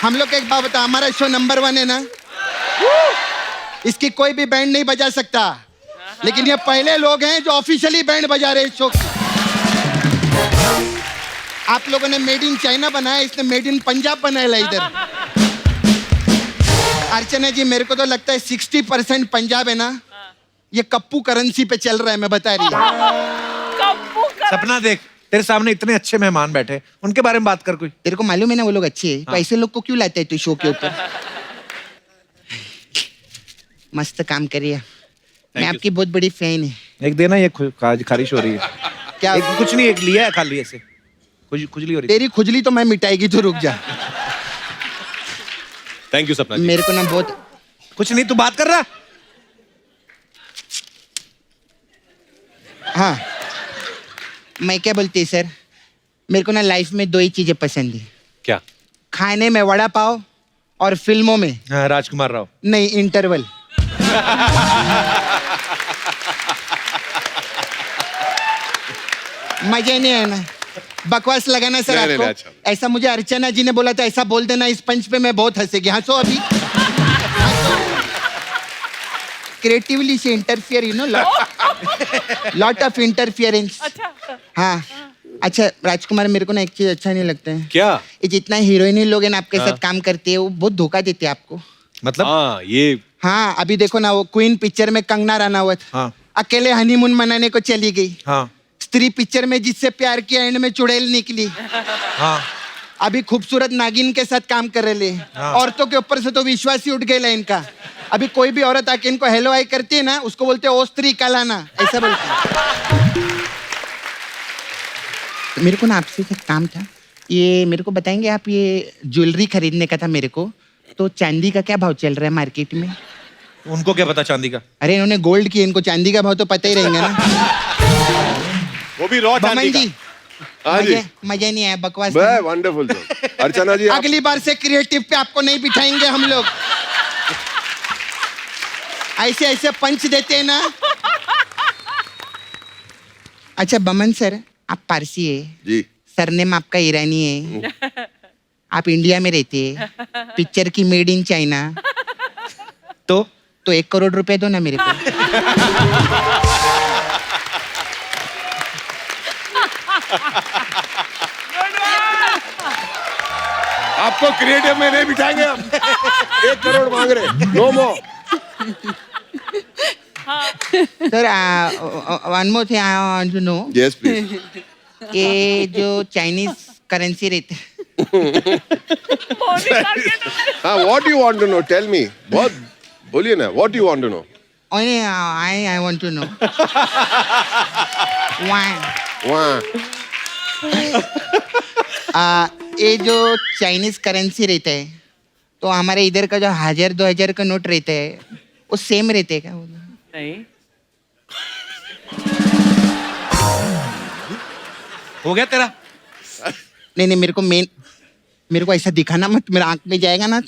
हम लोग एक बात बता, हमारा शो नंबर 1 है ना, इसकी कोई भी बैंड नहीं बजा सकता, लेकिन ये पहले लोग हैं जो ऑफिशियली बैंड बजा रहे हैं इस शो की। आप लोगों ने मेड इन चाइना बनाया, इसने मेड इन पंजाब बनाया इधर। अर्चना जी, मेरे को तो लगता है 60% पंजाब है ना, ये कप्पू करेंसी पे चल रहा है, मैं बता रही हूँ। सपना देख, तेरे सामने इतने अच्छे मेहमान बैठे, उनके बारे में बात कर कोई। तेरे को मालूम है ना वो लोग अच्छे हैं, तो ऐसे लोग को क्यों लाते हैं तू शो के ऊपर? मस्त काम करिए, मैं आपकी बहुत बड़ी फैन है। एक देना, ये खारिश हो रही है क्या? कुछ नहीं, एक लिया है खाली ऐसे, खुजली हो रही है। तेरी खुजली तो मैं मिटाएगी, तो रुक जा। थैंक यू सपना जी। मेरे को ना बहुत कुछ नहीं, तू बात कर रहा। हाँ, मैं क्या बोलती है सर, मेरे को ना लाइफ में 2 ही चीजें पसंद है। क्या? खाने में वड़ा पाव और फिल्मों में राजकुमार राव। नहीं, इंटरवल। मजा नहीं है ना, बकवास लगाना सर नहीं, आपको। नहीं, अच्छा। ऐसा मुझे अर्चना जी ने बोला था, ऐसा बोल देना इस पंच पे, मैं बहुत हंसेगी। हंसो अभी। क्रिएटिवली से interfere, you know, lot of interference. हाँ, अच्छा राजकुमार, मेरे को ना एक चीज अच्छा नहीं लगता है। क्या? ये जितना हीरोइन लोग हैं ना आपके साथ काम करते हैं, वो बहुत धोखा देते हैं आपको। मतलब? हाँ, ये हाँ, अभी देखो ना, वो क्वीन पिक्चर में कंगना रनावत अकेले हनीमून मनाने को चली गई। हाँ। स्त्री पिक्चर में जिससे प्यार किया, एंड में चुड़ैल निकली। हाँ। अभी खूबसूरत नागिन के साथ काम कर रहे हैं। औरतों के ऊपर से तो विश्वास ही उठ गया इनका। अभी कोई भी औरत आके इनको हेलो हाय करती है ना, उसको बोलते हैं ओ स्त्री कलाना, ऐसा बोलते हैं। तो मेरे को ना आपसे एक काम था, ये मेरे को बताएंगे आप, ये ज्वेलरी खरीदने का था मेरे को, तो चांदी का क्या भाव चल रहा है मार्केट में? उनको क्या पता चांदी का? अरे इन्होंने गोल्ड की, इनको चांदी का भाव तो पता ही रहेंगे ना। वो भी रॉ चांदी बमन जी, का। हाँ जी। मजा नहीं आया, बकवास। वंडरफुल। अर्चना जी, अगली बार से क्रिएटिव पे आपको नहीं बिठाएंगे हम लोग। ऐसे ऐसे पंच देते हैं ना। अच्छा बमन सर, आप पारसी है जी, सरनेम आपका ईरानी है, आप इंडिया में रहते हैं, पिक्चर की मेड इन चाइना, तो 1 करोड़ रुपए दो ना मेरे को। आपको क्रिएटिव में नहीं बिठाएंगे हम। 1 करोड़ मांग रहे, no more. Sir one more thing I want to know, yes please. ये जो चाइनीज करेंसी रहते हाँ, what you want to know, tell me. बहुत बोलिए ना, what you want to know. ओए आई वांट टू नो वहाँ ये जो चाइनीज करेंसी रहता है, तो हमारे इधर का जो 1000-2000 का नोट रहता है, वो सेम रहते हैं क्या? नहीं, हो गया तेरा? नहीं, मेरे को ऐसा दिखाना मत, मेरा आंख में जाएगा ना।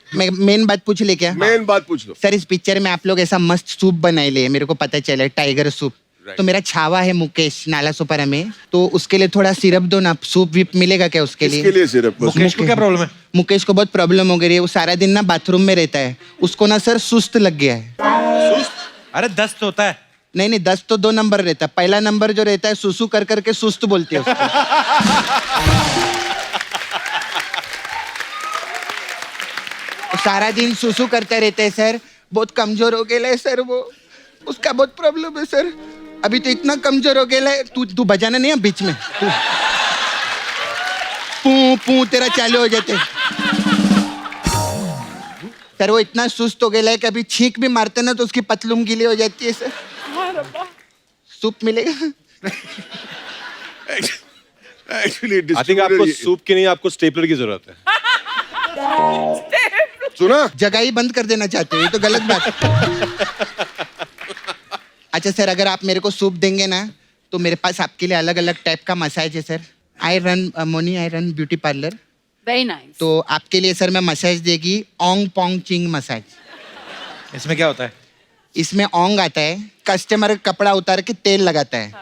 मैं मेन बात पूछ ले क्या? मेन बात पूछ लो। सर, इस पिक्चर में आप लोग ऐसा मस्त सूप बनाए ले, मेरे को पता चला, टाइगर सूप। तो मेरा छावा है मुकेश नाला सुपर में, तो उसके लिए थोड़ा सिरप दो ना, सूप वीप मिलेगा क्या उसके लिए? इसके लिए सिरप? मुकेश को क्या प्रॉब्लम है? मुकेश को बहुत प्रॉब्लम हो गई है, वो सारा दिन ना बाथरूम में रहता है, उसको ना सर सुस्त लग गया है। सुस्त? अरे दस्त होता है। नहीं, दस्त तो 2 नंबर रहता है, पहला नंबर जो रहता है सुसु कर करके सुस्त बोलते हैं उसको। सारा दिन सुसु करते रहते हैं सर, बहुत कमजोर हो गया है सर वो, उसका बहुत प्रॉब्लम है सर। अभी तो इतना कमजोर हो गया है, तू बजाना नहीं है बीच में, पू पू तेरा चालू हो जाते सर। वो इतना सुस्त हो गया है कि अभी छींक भी मारते ना तो उसकी पतलूम गीली हो जाती है सर। सूप मिलेगा? एक्चुअली आई थिंक आपको सूप की नहीं, आपको स्टेपलर की जरूरत है। सुना, जगह ही बंद कर देना चाहते हो, ये तो गलत बात। अच्छा सर, अगर आप मेरे को सूप देंगे ना, तो मेरे पास आपके लिए अलग अलग टाइप का मसाज है sir. I run beauty parlour. Very nice. तो आपके लिए सर मैं मसाज देगी ओंग पोंग चिंग मसाज। इसमें क्या होता है? इसमें ओंग आता है, कस्टमर कपड़ा उतार के तेल लगाता है,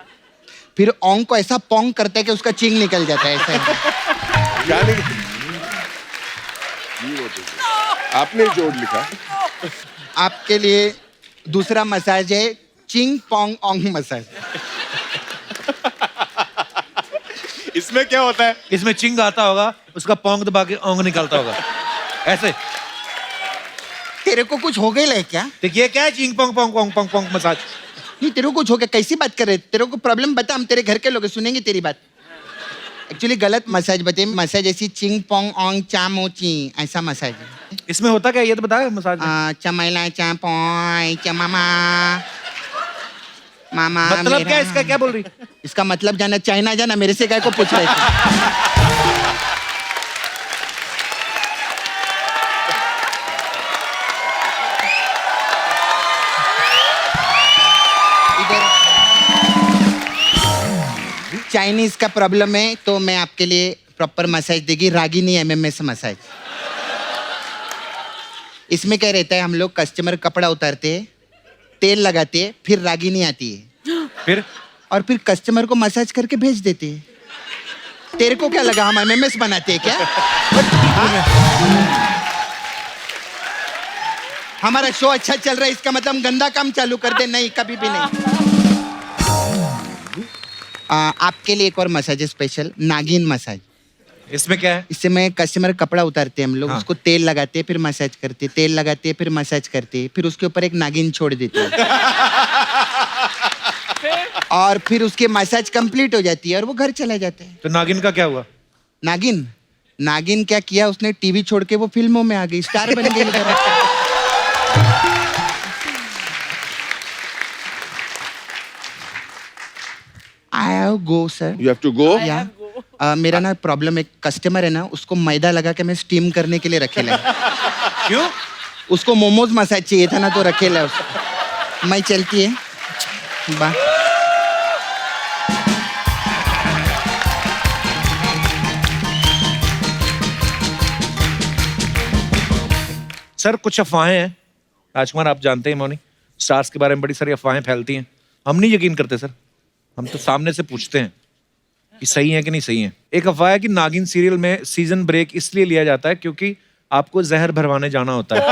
फिर ओंग को ऐसा पोंग करता है कि उसका चिंग निकल जाता है ऐसा। आपने जोड़ लिखा। आपके लिए दूसरा मसाज है चिंग पोंग ओंग मसाज। इसमें क्या होता है? इसमें चिंग आता होगा, उसका पोंग दबा के ओंग निकलता होगा ऐसे। तेरे को कुछ हो गया है क्या? तो ये क्या है चिंग पोंग पोंग पोंग पोंग पोंग मसाज? नहीं, तेरे को कुछ हो गया, कैसी बात कर रहे? तेरे को प्रॉब्लम बता, हम तेरे घर के लोग सुनेंगे तेरी बात। एक्चुअली गलत मसाज बते, मसाज ऐसी चिंग पोंग ओंग चामो ची ऐसा मसाज है। इसमें होता क्या ये तो बता मसाज में। चमैला चा पोय चमामा मामा। मतलब क्या इसका, क्या बोल रही? इसका मतलब जाना, चाइना जाना, मेरे से क्या को पूछ रहे थे? चाइनीज का प्रॉब्लम है तो मैं आपके लिए प्रॉपर मसाज देगी, रागिनी एमएमएस मसाज। इसमें क्या रहता है, हम लोग कस्टमर कपड़ा उतारते हैं, तेल लगाते हैं, फिर रागिनी आती है, फिर कस्टमर को मसाज करके भेज देते हैं। तेरे को क्या लगा हम एमएमएस बनाते हैं क्या? हमारा शो अच्छा चल रहा है इसका मतलब हम गंदा काम चालू कर दे? नहीं, कभी भी नहीं। आपके लिए एक और मसाज है स्पेशल, नागिन मसाज। इसमें क्या है? इससे में कस्टमर कपड़ा उतारते हैं हम लोग, उसको तेल लगाते हैं, फिर मसाज करते, तेल लगाते हैं, फिर मसाज करते, फिर उसके ऊपर एक नागिन छोड़ देते हैं और फिर उसके मसाज कंप्लीट हो जाती है और वो घर चला जाता है। तो नागिन का क्या हुआ? नागिन नागिन क्या किया उसने, टीवी छोड़ के वो फिल्मों में आ गई, स्टार बन गई। I go sir. You have to go? Yeah. मेरा ना प्रॉब्लम, एक कस्टमर है ना, उसको मैदा लगा के मैं स्टीम करने के लिए रखेला है। क्यों? उसको मोमोज मसाज चाहिए था ना, तो रखेला है उसको। मैं चलती है, बाय। सर कुछ अफवाहें हैं राजकुमार, आप जानते हैं मौनी, स्टार्स के बारे में बड़ी सारी अफवाहें फैलती हैं, हम नहीं यकीन करते सर, हम तो सामने से पूछते हैं कि सही है कि नहीं सही है। एक अफवाह है कि नागिन सीरियल में सीजन ब्रेक इसलिए लिया जाता है क्योंकि आपको जहर भरवाने जाना होता है।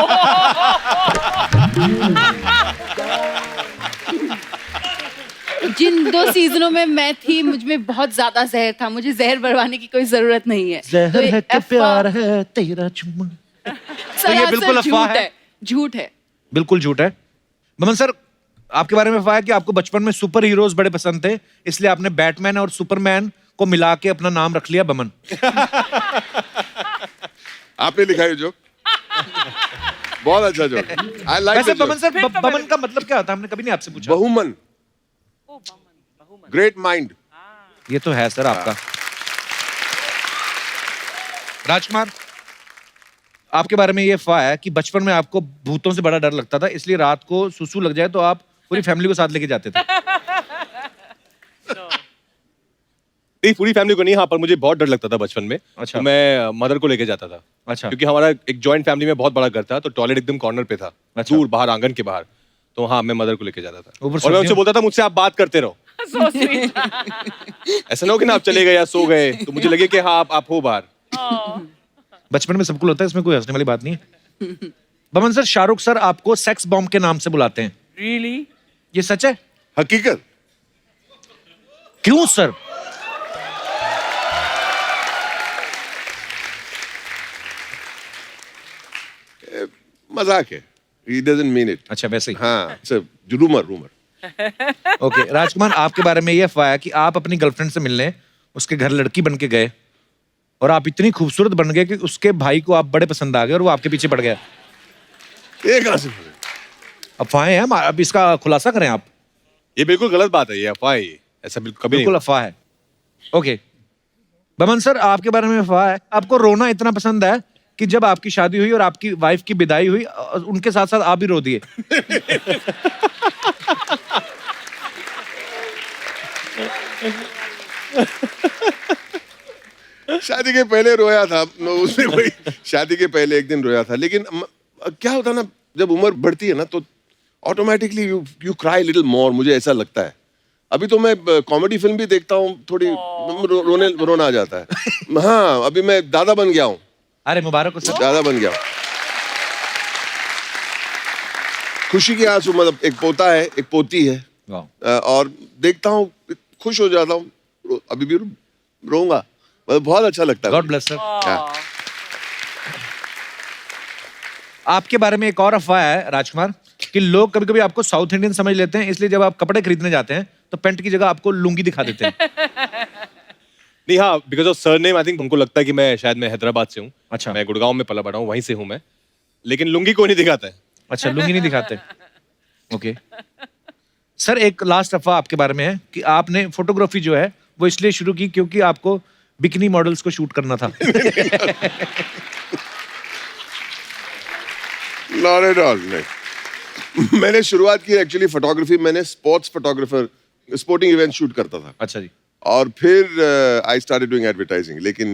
जिन 2 सीजनों में मैं थी, मुझ में बहुत ज्यादा जहर था, मुझे जहर भरवाने की कोई जरूरत नहीं है। जहर है कि प्यार है तेरा चुम्मा। तो ये बिल्कुल अफवाह है, झूठ है, बिल्कुल झूठ है। बमन सर आपके बारे में अफवाह है कि आपको बचपन में सुपर हीरोज बड़े पसंद थे, इसलिए आपने बैटमैन और सुपरमैन को मिला के अपना नाम रख लिया बमन। आपने लिखा है जोक? बहुत अच्छा जोक। आई लाइक वैसे बमन सर, बमन का मतलब क्या होता है, हमने कभी नहीं आपसे पूछा। बहुमन, ग्रेट माइंड। ये तो है सर आपका। राजकुमार आपके बारे में ये अफवाह है कि बचपन में आपको भूतों से बड़ा डर लगता था, इसलिए रात को सुसु लग जाए तो आप पूरी फैमिली को साथ लेके जाते थे। नहीं, पूरी फैमिली को नहीं, हाँ, पर मुझे बहुत डर लगता था बचपन में। अच्छा। तो मैं मदर को लेके जाता था। अच्छा। क्योंकि हमारा एक जॉइंट फैमिली में बहुत बड़ा घर था, तो टॉयलेट एकदम कॉर्नर पे था, अच्छा। दूर बाहर, आंगन के बाहर। तो हाँ, मैं मदर को लेके जाता था ऊपर और मैं सर्दियों- उनसे बोलता था मुझसे आप बात करते रहो। So sweet. ऐसा ना हो कि ना आप चले गए या सो गए तो मुझे लगे कि हाँ आप हो बाहर। बचपन में सबको होता है, इसमें कोई हंसने वाली बात नहीं है। बमन सर, शाहरुख सर आपको सेक्स बॉम्ब के नाम से बुलाते हैं, Really? ये सच है? हकीकत। क्यों सर? मजाक है, he doesn't mean it। अच्छा वैसे ही। हाँ, सिर्फ रूमर। ओके राजकुमार आपके बारे में ये अफवाह है कि आप अपनी गर्लफ्रेंड से मिलने उसके घर लड़की बन के गए और आप इतनी खूबसूरत बन गए कि उसके भाई को आप बड़े पसंद आ गए और वो आपके पीछे पड़ गया। ये कहाँ से? अफवाहें हैं, अब इसका खुलासा करें आप। ये बिल्कुल गलत बात है, ये अफवाह है, ये ऐसा बिल्कुल कभी बिल्कुल नहीं। अफवाह है। ओके बमन सर आपके बारे में अफवाह है आपको रोना इतना पसंद है कि जब आपकी शादी हुई और आपकी वाइफ की विदाई हुई उनके साथ साथ आप भी रो दिए। शादी के पहले रोया था, उसमें कोई शादी के पहले एक दिन रोया था, लेकिन क्या होता है ना, जब उम्र बढ़ती है ना तो automatically you cry little more, मुझे ऐसा लगता है। अभी तो मैं कॉमेडी फिल्म भी देखता हूँ, थोड़ी रोना आ जाता है। हाँ, अभी मैं दादा बन गया हूँ। अरे मुबारक हो सर। दादा बन गया हूँ। खुशी के आंसू, मतलब एक पोता है, एक पोती है, और देखता हूँ खुश हो जाता हूँ, अभी भी रोऊंगा, मतलब बहुत अच्छा लगता है। God bless sir. आपके बारे में एक और अफवाह है राजकुमार कि लोग कभी कभी आपको साउथ इंडियन समझ लेते हैं, इसलिए जब आप कपड़े खरीदने जाते हैं तो पैंट की जगह आपको लुंगी दिखा देते हैं। नहीं, हाँ, because of surname I think उनको लगता है कि मैं हैदराबाद से हूँ। अच्छा। मैं गुड़गांव में पला बड़ा हूँ, वहीं से हूँ मैं, लेकिन लुंगी को नहीं दिखाता है। अच्छा, लुंगी नहीं दिखाते। ओके सर, एक लास्ट अफवाह आपके बारे में है कि आपने फोटोग्राफी जो है वो इसलिए शुरू की क्योंकि आपको बिकिनी मॉडल्स को शूट करना था। Not at all, नहीं। मैंने शुरुआत की एक्चुअली फोटोग्राफी, मैंने sports photographer, sporting event shoot करता था। अच्छा जी। और फिर आई स्टार्टेड डूइंग एडवर्टाइजिंग, लेकिन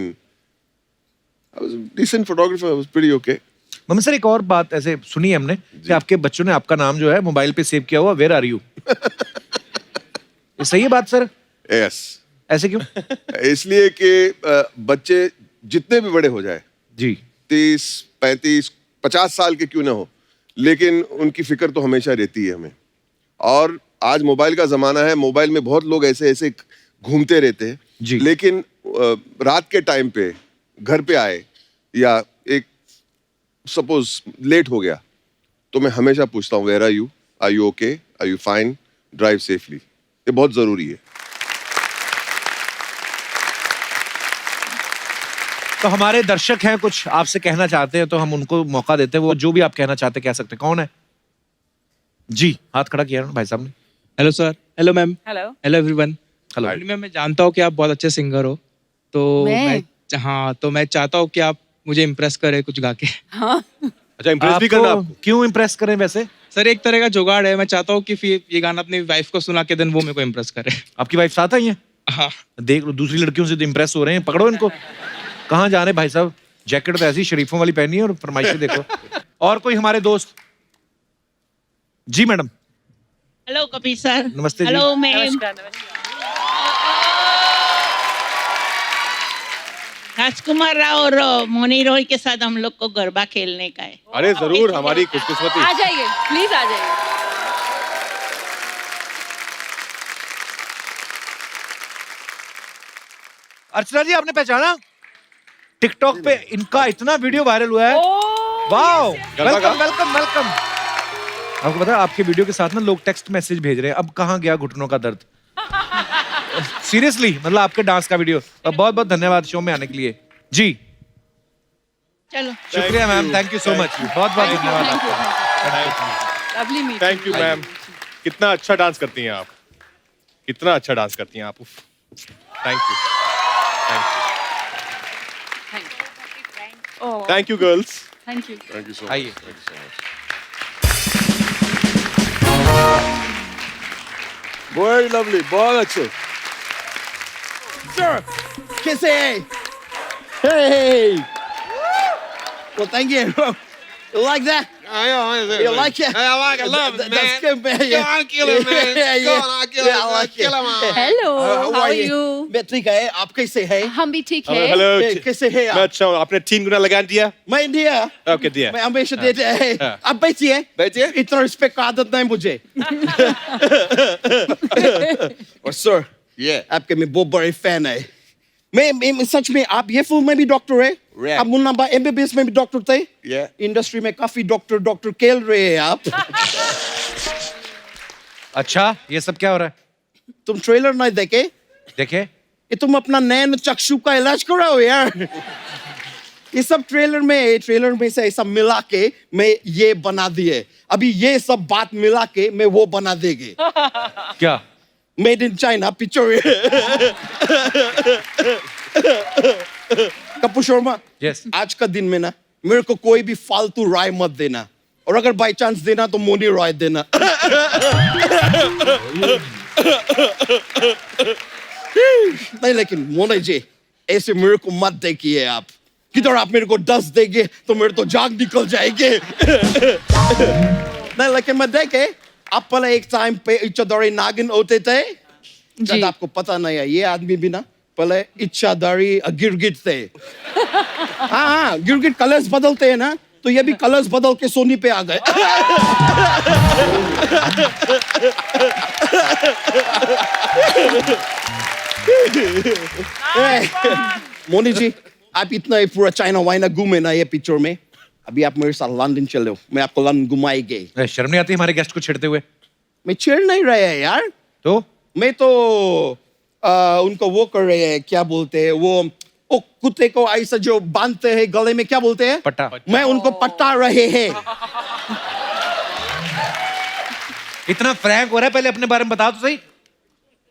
I was decent photographer, I was pretty okay. Mummy sir, एक और बात ऐसे सुनी है हमने कि आपके बच्चों ने आपका नाम जो है मोबाइल पे सेव किया हुआ, वेयर आर यू। ये सही है बात सर? यस। ऐसे क्यों? इसलिए कि बच्चे जितने भी बड़े हो जाए जी, 30, 35, 50 साल के क्यों ना हो, लेकिन उनकी फिक्र तो हमेशा रहती है हमें। और आज मोबाइल का जमाना है, मोबाइल में बहुत लोग ऐसे ऐसे घूमते रहते हैं जी। लेकिन रात के टाइम पे घर पे आए या एक सपोज लेट हो गया तो मैं हमेशा पूछता हूँ where are you okay, are you fine, drive safely. ये बहुत जरूरी है। तो हमारे दर्शक हैं, कुछ आपसे कहना चाहते हैं तो हम उनको मौका देते हैं, वो जो भी आप कहना चाहते हैं कह सकते हैं। कौन है जी? हाथ खड़ा किया ना भाई साहब ने। Hello sir. Hello ma'am. Hello. Hello everyone. Hello ma'am, मैं जानता हूँ कि आप बहुत अच्छे सिंगर हो, तो मैं चाहता हूँ कि आप मुझे इम्प्रेस करें कुछ गा के। हाँ। अच्छा, इम्प्रेस भी करना आपको? क्यों इम्प्रेस करें वैसे? सर, एक तरह का जुगाड़ है, मैं चाहता हूँ कि फिर ये गाना अपनी वाइफ को सुना के देन वो मेरे को इम्प्रेस करे। आपकी वाइफ साथ आई है? हाँ। देख लो, दूसरी लड़कियों से तो इम्प्रेस हो रहे हैं, पकड़ो इनको। कहाँ जा रहे भाई साहब? जैकेट तो ऐसी शरीफों वाली पहनी है और फरमाइशें देखो। और कोई हमारे दोस्त? जी मैडम। Hello Kapil sir. नमस्ते जी। Hello ma'am. राजकुमार राव और मोनी रॉय के साथ हम लोग को गरबा खेलने का है। अरे जरूर, हमारी खुशकिस्मती। आ जाइए, प्लीज आ जाइए। अर्चना जी, आपने पहचाना? टिकटॉक पे इनका इतना वीडियो वायरल हुआ है। Wow, welcome welcome welcome. आपको पता है आपके वीडियो के साथ ना लोग टेक्स्ट मैसेज भेज रहे हैं, अब कहाँ गया घुटनों का दर्द। सीरियसली, मतलब आपके डांस का वीडियो। बहुत बहुत धन्यवाद शो में आने के लिए जी। चलो, शुक्रिया ma'am, thank you so much. बहुत बहुत धन्यवाद आपका। Lovely meeting. Thank you ma'am. कितना अच्छा डांस करती हैं आप, कितना अच्छा डांस करती हैं आप। Thank you, thank you girls. Thank you. Thank you so much. आइए। वेरी लवली, बहुत अच्छे। Sir, kiss it. Hey. Well, thank you. You like that? You like it? I like it. I love it, man. That's good, man. Go on, kill it, man. Yeah, Go on, kill it, I man. like Kill it. him, man. Hello, How are you? मैं ठीक है, आप कैसे हैं? हम भी ठीक है। हेलो, कैसे हैं मैं आप? अच्छा हूँ। आपने 3 गुना लगा दिया? मैं इंडिया। ओके, दिया। मैं हमेशा देते हैं। हाँ। आप बैठिए। बैठिए। इतना रिस्पेक्ट का आदत नहीं मुझे। और सर, आपके मैं बहुत बड़े फैन है। मैं सच में, आप ये फिल्म में भी डॉक्टर है? आप मुन्ना भाई MBBS में भी डॉक्टर थे? इंडस्ट्री में काफी डॉक्टर खेल रहे हैं आप। अच्छा, ये सब क्या हो रहा है? तुम ट्रेलर नहीं देखे? देखे? ये तुम अपना नैन चक्षु का इलाज कराओ यार। ये सब ट्रेलर में से ऐसा मिला के मैं ये बना दिए। अभी ये सब बात मिला के मैं वो बना देंगे। क्या? Made in China picture. Kapoor Sharma, yes. आज का दिन में ना मेरे को कोई भी फालतू राय मत देना, और अगर बाय चांस देना तो मोनी राय देना। नहीं, लेकिन मोनी जी ऐसे मेरे को मत देखिए आप। किधर आप मेरे को 10 देंगे तो मेरे तो जाग निकल जाएंगे। नहीं, लेकिन मैं देखे आप पहले एक टाइम पे इच्छाधारी नागिन होते थे। शायद आपको पता नहीं है, ये आदमी भी ना पहले इच्छाधारी गिरगिट थे। हाँ, गिरगिट कलर्स बदलते हैं ना, तो ये भी कलर्स बदल के सोनी पे आ गए। मोनी जी, आप इतना ही पूरा चाइना वाइना घूमे ना ये पिक्चर में, अभी आप मेरे साथ लंदन चलो, मैं आपको लंदन घुमाएंगे। शर्म नहीं आती हमारे गेस्ट को छेड़ते हुए? मैं छेड़ नहीं रहा है यार, तो मैं तो उनको वो कर रहे हैं, क्या बोलते हैं वो कुत्ते को ऐसा जो बांधते हैं गले में, क्या बोलते हैं? पट्टा। मैं उनको पट्टा रहे हैं। इतना फ्रैंक हो रहा है, पहले अपने बारे में बताओ तो सही।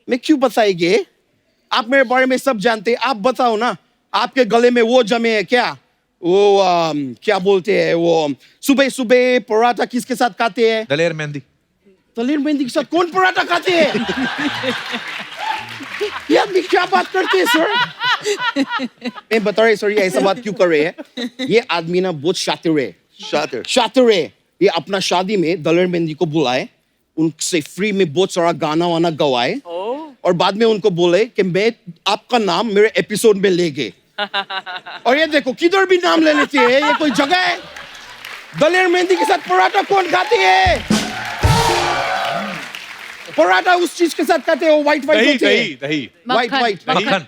मैं क्यों बताएंगे? आप मेरे बारे में सब जानते हैं, आप बताओ ना, आपके गले में वो जमे है क्या? वो क्या बोलते हैं वो, सुबह सुबह पराठा किसके साथ खाते हैं? दलेर मेहंदी। दलेर मेहंदी के साथ कौन पराठा खाते हैं? ये आदमी क्या बात करते हैं सर? मैं बता रहा सर, ये ऐसा बात क्यों कर रहे हैं? ये आदमी ना बहुत शातिर है, शातिर है। ये अपना शादी में दलेर मेहंदी को बुलाए, उनसे फ्री में बहुत सारा गाना वाना गवाए, और बाद में उनको बोले कि मैं आपका नाम मेरे एपिसोड में ले गए। और ये देखो किधर भी नाम ले लेते हैं, ये कोई जगह है? दलेर मेहंदी के साथ पराठा कौन खाते हैं? पराठा उस चीज के साथ खाते हो, व्हाइट दही होते दही हैं। दही व्हाइट व्हाइट मक्खन।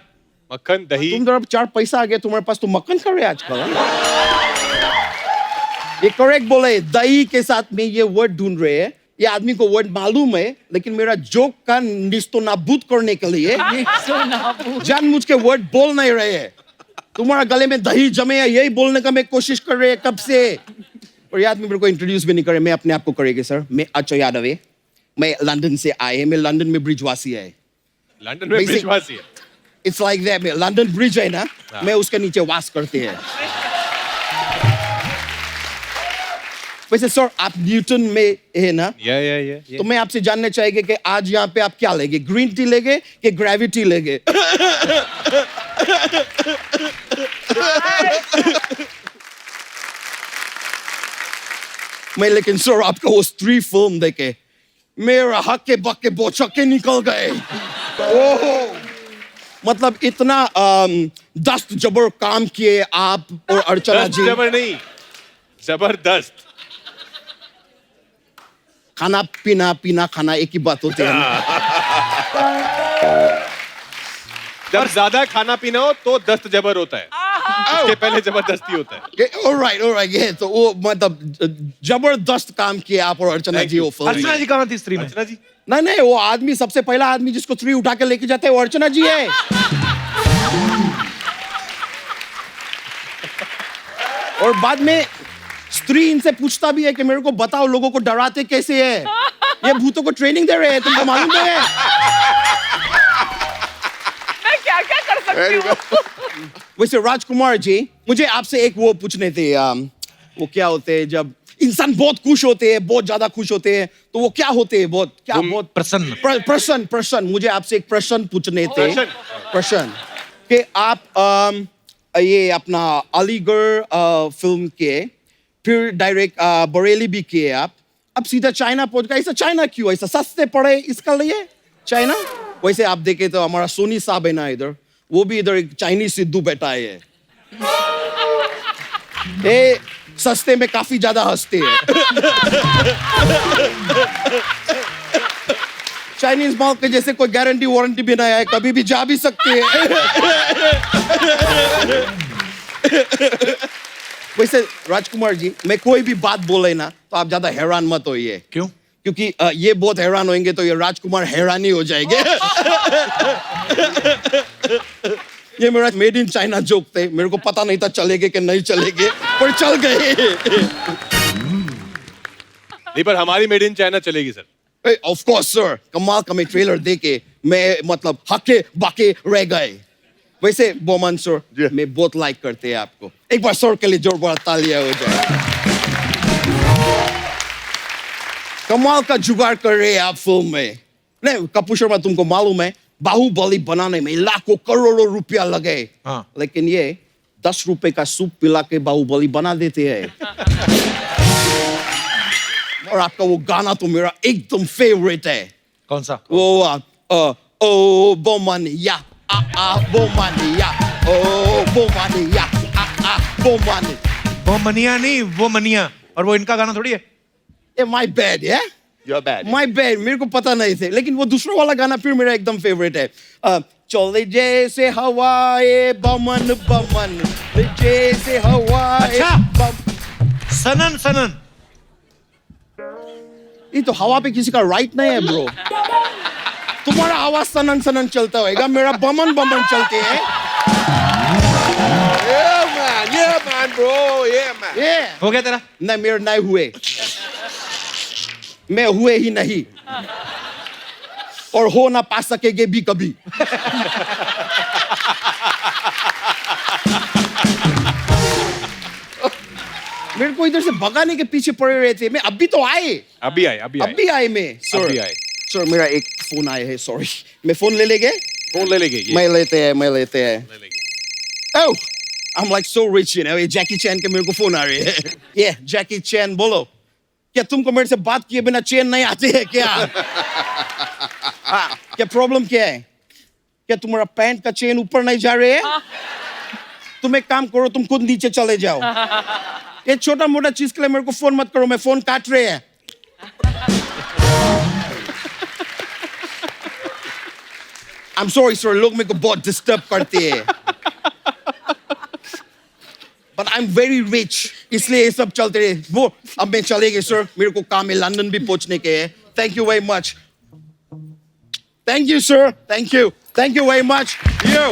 मक्खन दही। तुम जरा 4 पैसा आ गया तुम्हारे पास तो मक्खन खा रहे आजकल। ये करेक्ट बोले, दही के साथ में ये वर्ड ढूंढ रहे हैं। ये आदमी को वर्ड मालूम है, लेकिन मेरा जोक का निस्तो नाबूद करने के लिए जानबूझ के वर्ड बोल नहीं रहे हैं। तुम्हारा गले में दही जमे है, यही बोलने का मैं कोशिश कर रहे हैं कब से। और ये आदमी मेरे को इंट्रोड्यूस भी नहीं करे, मैं अपने आप को करेंगे सर। मैं अजय यादव है, मैं लंदन से आए, मैं लंदन में ब्रिजवासी है। लंदन में ब्रिजवासी है। It's like that, London bridge है ना, मैं उसके नीचे वास करते हैं। वैसे सर आप न्यूटन में है ना? या तो मैं आपसे जानना चाहेंगे कि आज यहाँ पे आप क्या लेंगे, ग्रीन टी लेंगे कि ग्रेविटी लेंगे? मैं लेकिन सर आपका वो स्त्री फिल्म देखे मेरा हक्के बक्के बोचक्के निकल गए। ओह, मतलब इतना दस्त जबर काम किए आप और अर्चना जी। जबर नहीं, जबरदस्त। खाना पीना खाना एक ही बात होती है ना? जब ज्यादा खाना पीना हो तो दस्त जबर होता है, इसके पहले जबरदस्ती होता है। ऑलराइट, ये तो वो मतलब जबरदस्त काम किए आप और अर्चना जी। वो फिल्म अर्चना जी कहाँ थी स्त्री में? अर्चना जी नहीं, वो आदमी सबसे पहला आदमी जिसको स्त्री उठा के लेके जाते हैं वो अर्चना जी है। और बाद में स्त्री इनसे पूछता भी है कि मेरे को बताओ लोगों को डराते कैसे है, ये भूतों को ट्रेनिंग दे रहे हैं, तुमको मालूम है? मैं क्या क्या कर सकती हूँ। वैसे राजकुमार जी, मुझे आपसे एक वो पूछने थे, वो क्या होते हैं जब इंसान बहुत खुश होते हैं, बहुत ज्यादा खुश होते हैं, तो वो क्या होते हैं? बहुत प्रसन्न। प्रसन्न। मुझे आपसे एक प्रश्न पूछने थे। प्रश्न कि आप ये अपना अलीगढ़ फिल्म के फिर डायरेक्ट बरेली भी किए आप, अब सीधा चाइना पहुंच गए। ऐसा चाइना क्यों? ऐसा सस्ते पड़े इसका लिए चाइना? वैसे आप देखे तो हमारा सोनी साहब है ना इधर, वो भी इधर एक चाइनीज सिद्धू बैठा है। ये सस्ते में काफी ज्यादा हंसते हैं। चाइनीज माल के जैसे कोई गारंटी वारंटी भी नहीं है, कभी भी जा भी सकते हैं। वैसे राजकुमार जी, मैं कोई भी बात बोले ना तो आप ज्यादा हैरान मत होइए। क्यों? क्योंकि ये बहुत हैरान होंगे तो ये राजकुमार हैरानी हो जाएंगे। ये मेरा मेड इन चाइना जोक थे, मेरे को पता नहीं था चलेंगे कि नहीं चलेंगे, पर चल गए। नहीं, पर हमारी मेड इन चाइना चलेगी सर। ऑफ कोर्स सर, कमाल का मैं ट्रेलर देके मैं मतलब हके बाके रह गए। वैसे बोमन सर, मैं बहुत लाइक करते हैं आपको। एक बार सर के लिए जोरदार तालियां हो जाए। कमाल का जुगाड़ कर रहे हैं आप फिल्म में। नहीं कपूर शर्मा, तुमको मालूम है बाहुबली बनाने में लाखों करोड़ों रुपया लगे, लेकिन ये 10 रुपए का सूप पिला के बाहुबली बना देते हैं। और आपका वो गाना तो मेरा एकदम फेवरेट है। कौन सा? वो ओ बोमानिया बोमानिया, ओ बोमानिया बोमानी वो मनिया नहीं, वो मनिया, और वो इनका गाना थोड़ी है। माय बैड है, You're bad. माय बैड, मेरे को पता नहीं थे, लेकिन वो दूसरा वाला गाना फिर मेरा एकदम फेवरेट है। चले जैसे हवाए बमन बमन, जैसे हवाए अच्छा। सनन सनन, ये तो हवा पे किसी का राइट नहीं है ब्रो। तुम्हारा आवाज सनन सनन चलता होगा, मेरा बमन बमन चलते हैं। Yeah man bro, yeah man. Yeah. हो गया तेरा? नहीं, मेरे नहीं हुए, मैं हुए ही नहीं, और हो ना पा सकेंगे भी कभी। मेरे को इधर से भगाने के पीछे पड़े रहे थे, मैं अभी तो आए, अभी आए मैं सर, अभी आए। सर मेरा एक फोन आया है, सॉरी, मैं फोन ले लेंगे। फोन ले लेंगे ये। मैं लेते हैं। Oh, I'm like so rich, you know. ये जैकी चैन के मेरे को फोन आ रही है। ये जैकी चैन, बोलो, क्या तुमको मेरे से बात किए बिना चैन नहीं आती है क्या? क्या प्रॉब्लम क्या है? क्या तुम्हारा पैंट का चेन ऊपर नहीं जा रहे है? तुम एक काम करो, तुम खुद नीचे चले जाओ। ये छोटा मोटा चीज के लिए मेरे को फोन मत करो, मैं फोन काट रहे हैं। I'm sorry sir, लोग मेरे को बहुत डिस्टर्ब करते हैं। But I'm very rich, इसलिए ये सब चलते रहे। वो अब मैं चलेंगे सर, मेरे को काम है, लंदन भी पहुंचने के है। Thank you very much. Thank you sir, thank you very much. You.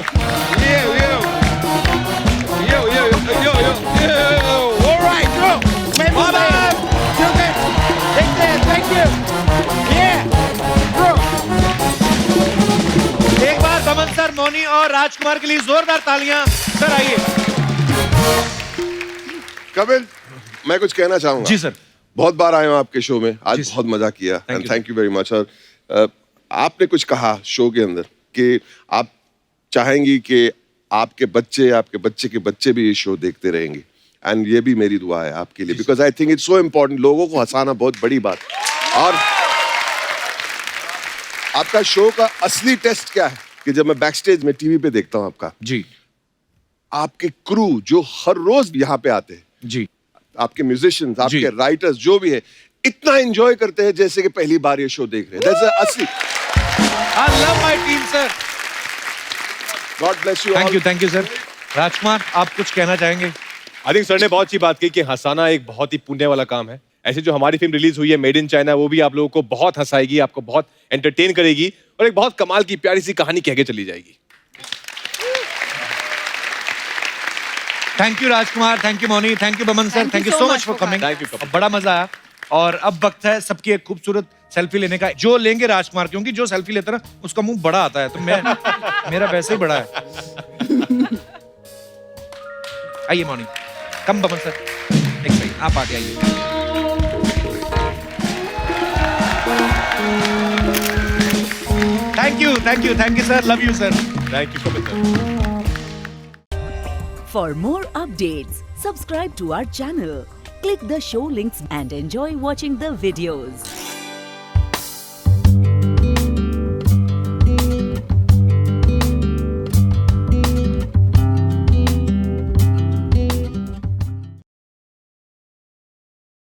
All right, yo. मैं okay. Take care, thank you. Yeah, bro. एक बार बमन सर, मौनी और राजकुमार के लिए जोरदार तालियां। सर आइए। कपिल, मैं कुछ कहना चाहूंगा। जी सर। बहुत बार आया हूं आपके शो में, आज बहुत मजा किया, and thank you very much. और आपने कुछ कहा शो के अंदर कि आप चाहेंगी कि आपके बच्चे के बच्चे भी ये शो देखते रहेंगे, एंड ये भी मेरी दुआ है आपके लिए, because I think it's so important. लोगों को हंसाना बहुत बड़ी बात। और आपका शो का असली टेस्ट क्या है कि जब मैं बैकस्टेज में टीवी पे देखता हूं आपका, जी, आपके क्रू जो हर रोज यहाँ पे आते हैं, जी, आपके म्यूजिशियंस, आपके राइटर्स जो भी है, इतना एंजॉय करते हैं जैसे कि पहली बार ये शो देख रहे हैं। That's the असली। I love my team sir. God bless you all. Thank you sir. राजकुमार, आप कुछ कहना चाहेंगे? आई थिंक सर ने बहुत अच्छी बात की कि हंसाना एक बहुत ही पुण्य वाला काम है। ऐसे जो हमारी फिल्म रिलीज हुई है मेड इन चाइना, वो भी आप लोगों को बहुत हंसाएगी, आपको बहुत एंटरटेन करेगी, और एक बहुत कमाल की प्यारी सी कहानी कह के चली जाएगी। Thank you Rajkumar, thank you Mouni, thank you Boman sir, thank you so much for coming. Thank you, Kapil. बड़ा मजा आया। और अब वक्त है सबकी एक खूबसूरत सेल्फी लेने का, जो लेंगे राजकुमार, क्योंकि जो सेल्फी लेता है ना उसका मुंह बड़ा आता है, तो मेरा वैसे ही बड़ा है। आइए मौनी, कम बमन सर, एक सही, आप आगे आइए। Thank you sir, love you sir. Thank you Kapil sir. For more updates, subscribe to our channel, click the show links and enjoy watching the videos.